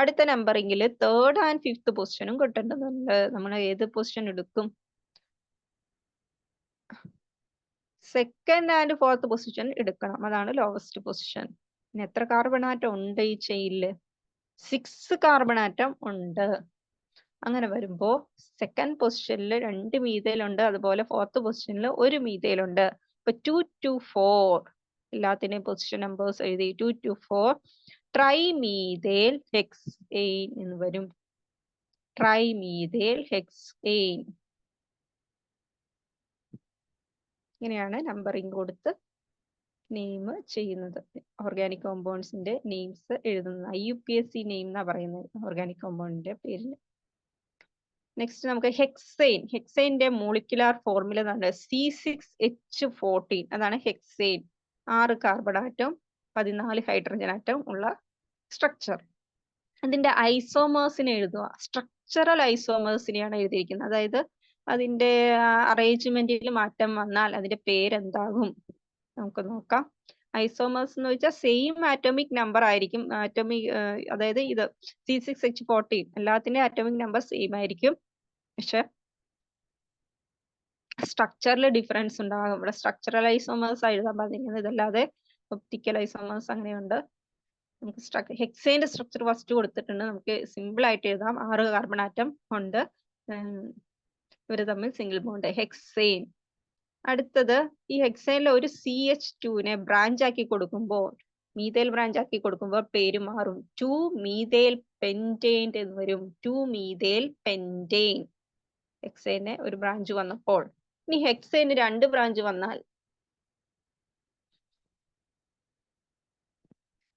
അടുത്ത നമ്പറിങ്ങിൽ തേർഡ് ആൻഡ് ഫിഫ്ത്ത് പൊസിഷനും കിട്ടേണ്ടതുണ്ട്. നമ്മൾ ഏത് പൊസിഷൻ എടുക്കും? സെക്കൻഡ് ആൻഡ് ഫോർത്ത് പൊസിഷൻ എടുക്കണം. അതാണ് ലോവസ്റ്റ് പൊസിഷൻ. ഇനി എത്ര കാർബൺ ആറ്റം ഉണ്ട് ഈ ചെയിനില്? 6 കാർബൺ ആറ്റം ഉണ്ട്. അങ്ങനെ വരുമ്പോ സെക്കൻഡ് പൊസിഷനിൽ 2 മീഥൈൽ ഉണ്ട്, അതുപോലെ ഫോർത്ത് പൊസിഷനിൽ 1 മീഥൈൽ ഉണ്ട്. ഇപ്പൊ 2 to 4 എല്ലാത്തിന്റെയും പൊസിഷൻ നമ്പേഴ്സ് എഴുതി. 2 to 4 ട്രൈമീഥൈൽ ഹെക്സെയിൻ എന്ന് വരും. Trimethyl hexane. ഇങ്ങനെയാണ് നമ്പറിങ് കൊടുത്ത് നെയിം ചെയ്യുന്നത്. ഓർഗാനിക് കോമ്പൗണ്ട്സിന്റെ നെയിംസ് എഴുതുന്നത്. IUPAC നെയിം എന്നാ പറയുന്നത് ഓർഗാനിക് കോമ്പൗണ്ടിന്റെ പേരിൽ. നെക്സ്റ്റ് നമുക്ക് ഹെക്സെയിൻ. ഹെക്സെയിന്റെ മോളിക്കുലാർ ഫോർമുല എന്താണ്? C6H14. അതാണ് hexane. 6 carbon atom 14 hydrogen atom ഉള്ള സ്ട്രക്ചർ. അതിന്റെ ഐസോമേഴ്സിനെ എഴുതുക. സ്ട്രക്ചറൽ ഐസോമേഴ്സിനെയാണ് എഴുതിയിരിക്കുന്നത്. അതായത് അതിന്റെ അറേഞ്ച്മെന്റിൽ മാറ്റം വന്നാൽ അതിന്റെ പേരെന്താകും? നമുക്ക് നോക്കാം. ഐസോമേഴ്സ് എന്ന് വെച്ചാൽ സെയിം ആറ്റോമിക് നമ്പർ ആയിരിക്കും. അതായത് ഇത് C6H14 എല്ലാത്തിന്റെയും ആറ്റോമിക് നമ്പർ സെയിം ആയിരിക്കും. പക്ഷെ സ്ട്രക്ചറിൽ ഡിഫറൻസ് ഉണ്ടാകും. ഇവിടെ സ്ട്രക്ചറൽ ഐസോമേഴ്സ് എഴുതാൻ പറഞ്ഞിരിക്കുന്നത്. ഇതല്ലാതെ ഒപ്റ്റിക്കൽ ഐസോമേഴ്സ് അങ്ങനെയുണ്ട്. നമുക്ക് ഹെക്സെയിന്റെ സ്ട്രക്ചർ ഫസ്റ്റ് കൊടുത്തിട്ടുണ്ട്. നമുക്ക് സിമ്പിൾ ആയിട്ട് എഴുതാം. 6 കാർബൺ ആറ്റം ഉണ്ട്. ഇവര് തമ്മിൽ സിംഗിൾ ബോണ്ട് ഹെക്സെയിൻ. അടുത്തത് ഈ ഹെക്സെയിനിലെ ഒരു CH2നെ ബ്രാഞ്ച് ആക്കി കൊടുക്കുമ്പോൾ, മീഥൈൽ ബ്രാഞ്ച് ആക്കി കൊടുക്കുമ്പോൾ പേര് മാറും. 2 മീഥൈൽ പെന്റെയിൻ എന്ന് വരും. 2 മീഥൈൽ പെന്റെയിൻ. ഹെക്സെയിന് ഒരു ബ്രാഞ്ച് വന്നപ്പോൾ. ഇനി ഹെക്സെയിന് 2 ബ്രാഞ്ച് വന്നാൽ,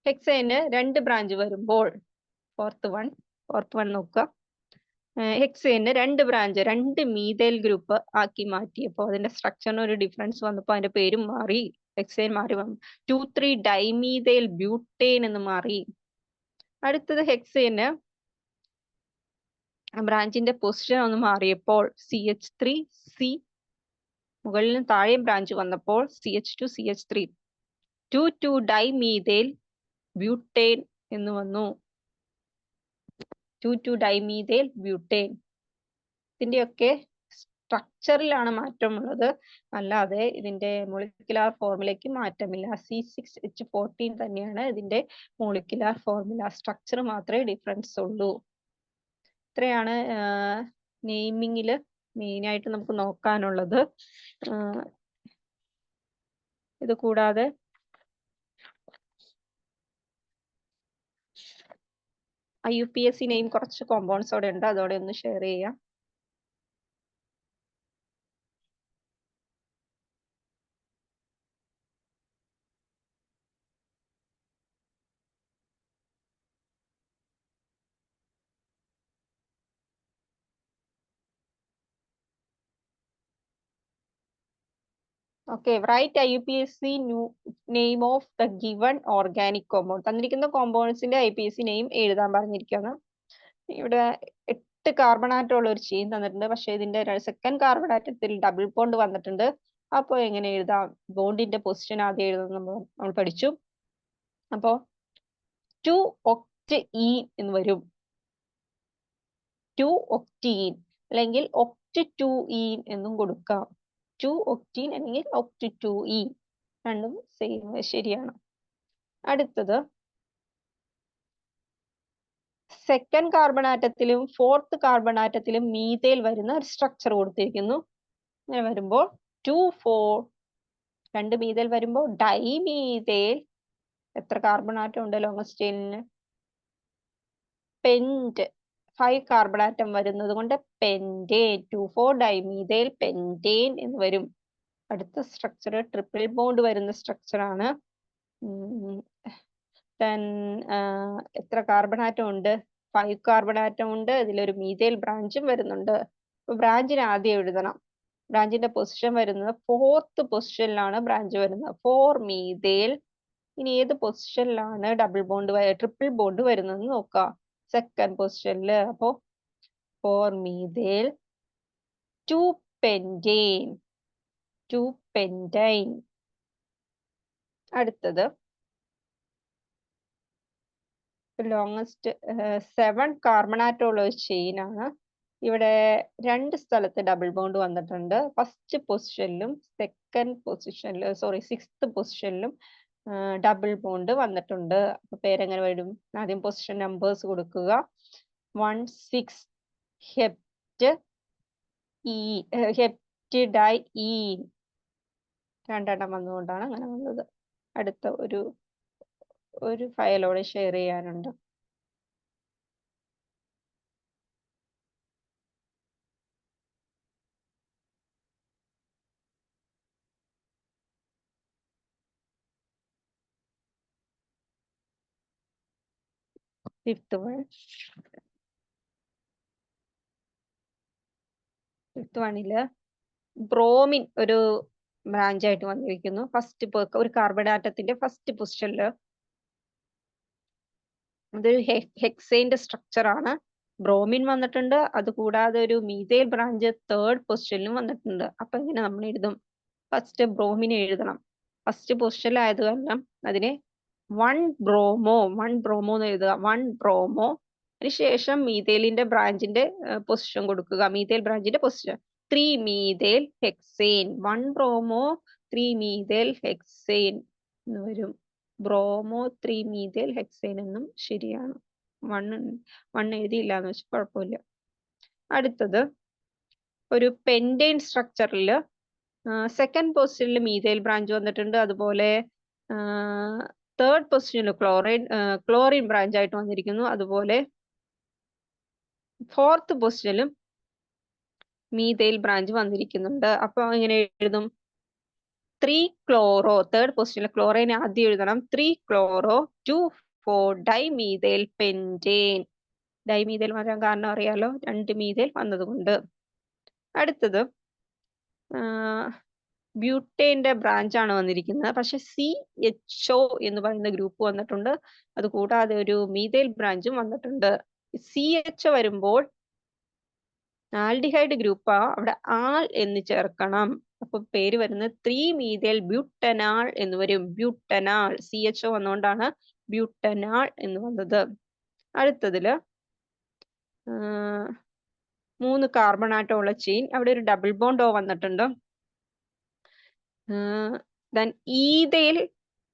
ഹെക്സെയിന് 2 ബ്രാഞ്ച് വരുമ്പോൾ, ഫോർത്ത് വൺ നോക്കുക. ഹെക്സെയിന് 2 ബ്രാഞ്ച് 2 മീഥൈൽ ഗ്രൂപ്പ് ആക്കി മാറ്റിയപ്പോൾ അതിന്റെ സ്ട്രക്ചറിന് ഒരു ഡിഫറൻസ് വന്നപ്പോൾ അതിന്റെ പേരും മാറി. ഹെക്സെയിൻ മാറി വന്നു. 2,3 ഡൈമീഥൈൽ ബ്യൂട്ടേൻ എന്ന് മാറി. അടുത്തത് ഹെക്സെയിന് ബ്രാഞ്ചിന്റെ പൊസിഷൻ ഒന്ന് മാറിയപ്പോൾ CH3C, മുകളിലും താഴെയും ബ്രാഞ്ച് വന്നപ്പോൾ CH2 CH3, 2,2 ഡൈമീഥൈൽ ബ്യൂട്ടേൻ എന്ന് വന്നു. 2,2 ഡൈമീഥൈൽ ബ്യൂട്ടേൻ. ഇതിന്റെയൊക്കെ സ്ട്രക്ചറിലാണ് മാറ്റമുള്ളത്, അല്ലാതെ ഇതിന്റെ മോളിക്കുലാർ ഫോർമുലയ്ക്ക് മാറ്റമില്ല. C6H14 തന്നെയാണ് ഇതിന്റെ മോളിക്കുലാർ ഫോർമുല. സ്ട്രക്ചർ മാത്രമേ ഡിഫറൻസ് ഉള്ളൂ. ഇത്രയാണ് നെയിമിങ്ങിൽ മെയിൻ ആയിട്ട് നമുക്ക് നോക്കാനുള്ളത്. ഇത് കൂടാതെ IUPAC നെയിം കുറച്ച് കോമ്പൗണ്ട്സ് അവിടെ ഉണ്ട്, അതോടെ ഒന്ന് ഷെയർ ചെയ്യാം. Okay, write IUPAC name of the given organic compound. തന്നിരിക്കുന്ന കോമ്പൗണ്ട്സിന്റെ IUPAC നെയിം എഴുതാൻ പറഞ്ഞിരിക്കുകയാണ്. ഇവിടെ 8 കാർബൺ ആറ്റം ഉള്ള ഒരു ചെയിൻ തന്നിട്ടുണ്ട്. പക്ഷെ ഇതിന്റെ സെക്കൻഡ് കാർബൺ ആറ്റത്തിൽ ഡബിൾ ബോണ്ട് വന്നിട്ടുണ്ട്. അപ്പൊ എങ്ങനെ എഴുതാം? ബോണ്ടിന്റെ പൊസിഷൻ ആദ്യം എഴുതുന്നത് നമ്മൾ പഠിച്ചു. അപ്പോ 2 octene എന്ന് വരും. 2 octene അല്ലെങ്കിൽ oct2ene എന്നും കൊടുക്കാം. 2 octene അല്ലെങ്കിൽ oct2ene രണ്ടും സെയിം, ശരിയാണ്. അടുത്തത് സെക്കൻഡ് കാർബൺ ആറ്റത്തിലും ഫോർത്ത് കാർബൺ ആറ്റത്തിലും മീഥൈൽ വരുന്ന ഒരു സ്ട്രക്ചർ കൊടുത്തിരിക്കുന്നു. അങ്ങനെ വരുമ്പോൾ 2, 4 2 മീഥൈൽ വരുമ്പോൾ ഡൈമീഥൈൽ. എത്ര കാർബൺ ആറ്റം ഉണ്ട് ലോങ്സ്റ്റ് ചെയിനിന്? പെന്റ് 5 കാർബൺ ആറ്റം വരുന്നത് കൊണ്ട് പെന്റേൻ. 2,4 ഡൈമീഥൈൽ പെന്റേൻ എന്ന് വരും. അടുത്ത സ്ട്രക്ചർ ട്രിപ്പിൾ ബോണ്ട് വരുന്ന സ്ട്രക്ചർ ആണ്. എത്ര കാർബൺ ആറ്റം ഉണ്ട്? 5 കാർബൺ ആറ്റം ഉണ്ട്. ഇതിലൊരു മീഥൈൽ ബ്രാഞ്ചും വരുന്നുണ്ട്. അപ്പൊ ബ്രാഞ്ചിന് ആദ്യം എഴുതണം. ബ്രാഞ്ചിന്റെ പൊസിഷൻ വരുന്നത് ഫോർത്ത് പൊസിഷനിലാണ് ബ്രാഞ്ച് വരുന്നത്. 4 മീഥൈൽ. ഇനി ഏത് പൊസിഷനിലാണ് ട്രിപ്പിൾ ബോണ്ട് വരുന്നത് നോക്കാം. സെക്കൻഡ് പൊസിഷനിൽ. അപ്പോ 4 മീഥൈൽ 2 പെന്റൈൻ. 2 പെന്റൈൻ. അടുത്തത് ലോങ്ങസ്റ്റ് 7 കാർബൺ ആറ്റം ഉള്ള ഒരു ചെയിൻ ആണ്. ഇവിടെ 2 സ്ഥലത്ത് ഡബിൾ ബോണ്ട് വന്നിട്ടുണ്ട്. ഫസ്റ്റ് പൊസിഷനിലും സിക്സ്ത് പൊസിഷനിലും ഡബിൾ ബോണ്ട് വന്നിട്ടുണ്ട്. അപ്പൊ പേരെങ്ങനെ വരും? ആദ്യം പൊസിഷൻ നമ്പേഴ്സ് കൊടുക്കുക. 1 6 ഹെപ്റ്റ് ഡൈ ഈൻ രണ്ടെണ്ണം വന്നുകൊണ്ടാണ് അങ്ങനെ വന്നത്. അടുത്ത ഒരു ഫയലോടെ ഷെയർ ചെയ്യാനുണ്ട്. ഫിഫ്ത് വണ്ണില് ബ്രോമിൻ ഒരു ബ്രാഞ്ച് ആയിട്ട് വന്നിരിക്കുന്നു. ഒരു കാർബൺ ആറ്റത്തിന്റെ ഫസ്റ്റ് പൊസിഷനില് ഇതൊരു ഹെക്സൈന്റെ സ്ട്രക്ചർ ആണ്. ബ്രോമിൻ വന്നിട്ടുണ്ട്. അതുകൂടാതെ ഒരു മീഥൈൽ ബ്രാഞ്ച് 3rd പൊസിഷനിലും വന്നിട്ടുണ്ട്. അപ്പൊ ഇങ്ങനെ നമ്മൾ എഴുതും. ഫസ്റ്റ് ബ്രോമിൻ എഴുതണം. ഫസ്റ്റ് പൊസിഷനിലായത് കാരണം അതിനെ 1 ബ്രോമോ എന്ന് എഴുതുക. 1 ബ്രോമോ. അതിനുശേഷം മീഥൈലിന്റെ ബ്രാഞ്ചിന്റെ പൊസിഷൻ കൊടുക്കുക. മീഥൈൽ ബ്രാഞ്ചിന്റെ position 3 methyl hexyne. 1 bromo 3 methyl hexyne എന്ന് വരും. ബ്രോമോ 3 മീഥൈൽ ഹെക്സൈൻ എന്നും ശരിയാണ്. 1 എഴുതിയില്ല എന്ന് വെച്ചാൽ കുഴപ്പമില്ല. അടുത്തത് ഒരു പെന്റൈൻ സ്ട്രക്ചറിൽ സെക്കൻഡ് പൊസിഷനിൽ മീഥൈൽ ബ്രാഞ്ച് വന്നിട്ടുണ്ട്. അതുപോലെ 3rd പൊസിഷനിൽ ക്ലോറിൻ ബ്രാഞ്ച് ആയിട്ട് വന്നിരിക്കുന്നു. അതുപോലെ 4th പൊസിഷനിലും മീഥൈൽ ബ്രാഞ്ച് വന്നിരിക്കുന്നുണ്ട്. അപ്പൊ ഇങ്ങനെ എഴുതും 3 ക്ലോറോ. 3rd പൊസിഷനിൽ ക്ലോറൈൻ ആദ്യം എഴുതണം. 3 ക്ലോറോ 2 4 ഡൈമീഥൈൽ പെന്റേൻ. ഡൈമീഥൈൽ വരാൻ കാരണം അറിയാലോ, 2 മീഥൈൽ വന്നതുകൊണ്ട്. അടുത്തത് ബ്യൂട്ടേന്റെ ബ്രാഞ്ച് ആണ് വന്നിരിക്കുന്നത്. പക്ഷെ CHO എന്ന് പറയുന്ന ഗ്രൂപ്പ് വന്നിട്ടുണ്ട്. അതുകൂടാതെ ഒരു മീഥൈൽ ബ്രാഞ്ചും വന്നിട്ടുണ്ട്. CHO വരുമ്പോൾ ആൽഡിഹൈഡ് ഗ്രൂപ്പാ, അവിടെ ആൾ എന്ന് ചേർക്കണം. അപ്പൊ പേര് വരുന്നത് 3 മീഥൈൽ ബ്യൂട്ടനാൾ എന്ന് വരും. ബ്യൂട്ടനാൾ. CHO വന്നുകൊണ്ടാണ് ബ്യൂട്ടനാൾ എന്ന് വന്നത്. അടുത്തതില് 3 കാർബൺ ആറ്റം ഉള്ള ചെയിൻ. അവിടെ ഒരു ഡബിൾ ബോണ്ടോ വന്നിട്ടുണ്ട്. ദെൻ ഈഥൈൽ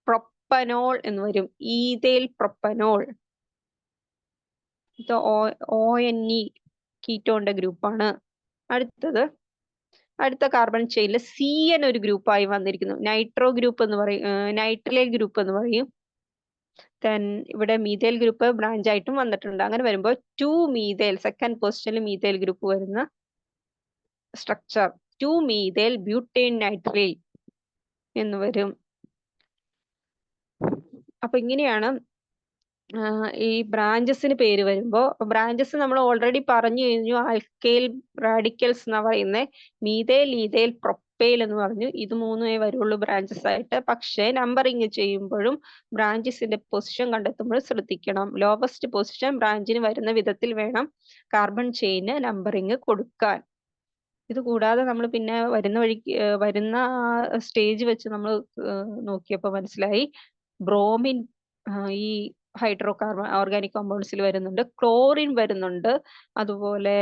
പ്രൊപ്പനോൾ എന്ന് വരും. Ethyl propanol. ഇത് ONE കീറ്റോന്റെ ഗ്രൂപ്പാണ്. അടുത്ത കാർബൺ ചെയിനിൽ CN ഒരു ഗ്രൂപ്പായി വന്നിരിക്കുന്നു. നൈട്രൈൽ ഗ്രൂപ്പ് എന്ന് പറയും. ദെൻ ഇവിടെ മീഥൈൽ ഗ്രൂപ്പ് ബ്രാഞ്ച് ആയിട്ടും വന്നിട്ടുണ്ട്. അങ്ങനെ വരുമ്പോൾ 2 മീഥൈൽ സെക്കൻഡ് പൊസിഷനിൽ മീഥൈൽ ഗ്രൂപ്പ് വരുന്ന സ്ട്രക്ചർ 2 മീഥൈൽ ബ്യൂട്ടേൻ നൈട്രൈൽ എന്ന് വരും. അപ്പൊ ഇങ്ങനെയാണ് ഈ ബ്രാഞ്ചസിന് പേര് വരുമ്പോൾ. ബ്രാഞ്ചസ് നമ്മൾ ഓൾറെഡി പറഞ്ഞു കഴിഞ്ഞു. ആൽക്കൈൽ റാഡിക്കൽസ് എന്നാ പറയുന്നത്. മീഥൈൽ, ഈഥൈൽ, പ്രൊപ്പൈൽ എന്ന് പറഞ്ഞു. ഇത് 3 വരുള്ളൂ ബ്രാഞ്ചസ് ആയിട്ട്. പക്ഷേ നമ്പറിങ് ചെയ്യുമ്പോഴും ബ്രാഞ്ചസിന്റെ പൊസിഷൻ കണ്ടെത്തുമ്പോൾ ശ്രദ്ധിക്കണം. ലോവസ്റ്റ് പൊസിഷൻ ബ്രാഞ്ചിന് വരുന്ന വിധത്തിൽ വേണം കാർബൺ ചെയിന് നമ്പറിങ് കൊടുക്കാൻ. ഇത് കൂടാതെ നമ്മൾ പിന്നെ വരുന്ന സ്റ്റേജ് വെച്ച് നമ്മൾ നോക്കിയപ്പോൾ മനസ്സിലായി ബ്രോമിൻ ഈ ഹൈഡ്രോ കാർബൺ ഓർഗാനിക് കോമ്പൗണ്ട്സിൽ വരുന്നുണ്ട്. ക്ലോറിൻ വരുന്നുണ്ട്. അതുപോലെ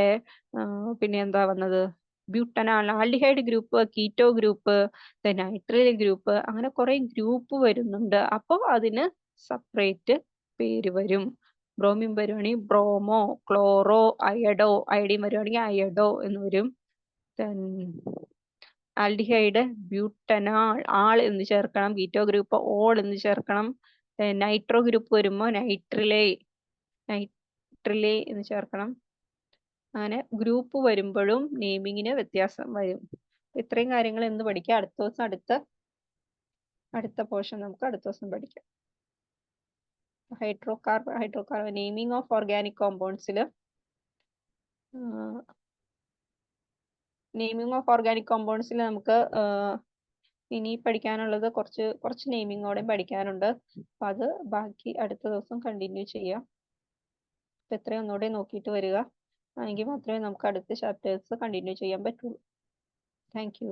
പിന്നെ എന്താ വന്നത്? ബ്യൂട്ടനാൾ, aldehyde group, keto group, nitrile group, അങ്ങനെ കുറെ ഗ്രൂപ്പ് വരുന്നുണ്ട്. അപ്പോൾ അതിന് സെപ്പറേറ്റ് പേര് വരും. ബ്രോമിൻ വരുവാണെങ്കിൽ ബ്രോമോ, ക്ലോറോ, അയഡോ. അയഡിൻ വരുവാണെങ്കിൽ അയഡോ എന്ന് വരും. ആൽഡിഹൈഡ് ബ്യൂട്ടനാൾ, ആൾ എന്ന് ചേർക്കണം. കീറ്റോ ഗ്രൂപ്പ് ഓൾ എന്ന് ചേർക്കണം. നൈട്രോ ഗ്രൂപ്പ് വരുമ്പോൾ നൈട്രിലേ എന്ന് ചേർക്കണം. അങ്ങനെ ഗ്രൂപ്പ് വരുമ്പോഴും നെയിമിങ്ങിന് വ്യത്യാസം വരും. ഇത്രയും കാര്യങ്ങൾ എന്ന് പഠിക്കാം. അടുത്ത ദിവസം അടുത്ത പോർഷൻ നമുക്ക് അടുത്ത ദിവസം പഠിക്കാം. ഹൈഡ്രോകാർബൺ നെയിമിംഗ് ഓഫ് ഓർഗാനിക് കോമ്പൗണ്ട്സിൽ നമുക്ക് ഇനി പഠിക്കാനുള്ളത് കുറച്ച് നെയിമിങ്ങോടെ പഠിക്കാനുണ്ട്. അപ്പൊ അത് ബാക്കി അടുത്ത ദിവസം കണ്ടിന്യൂ ചെയ്യാം. അപ്പൊ എത്രയും ഒന്നുകൂടെ നോക്കിയിട്ട് വരിക. എങ്കിൽ മാത്രമേ നമുക്ക് അടുത്ത ചാപ്റ്റേഴ്സ് കണ്ടിന്യൂ ചെയ്യാൻ പറ്റുള്ളൂ. Thank you.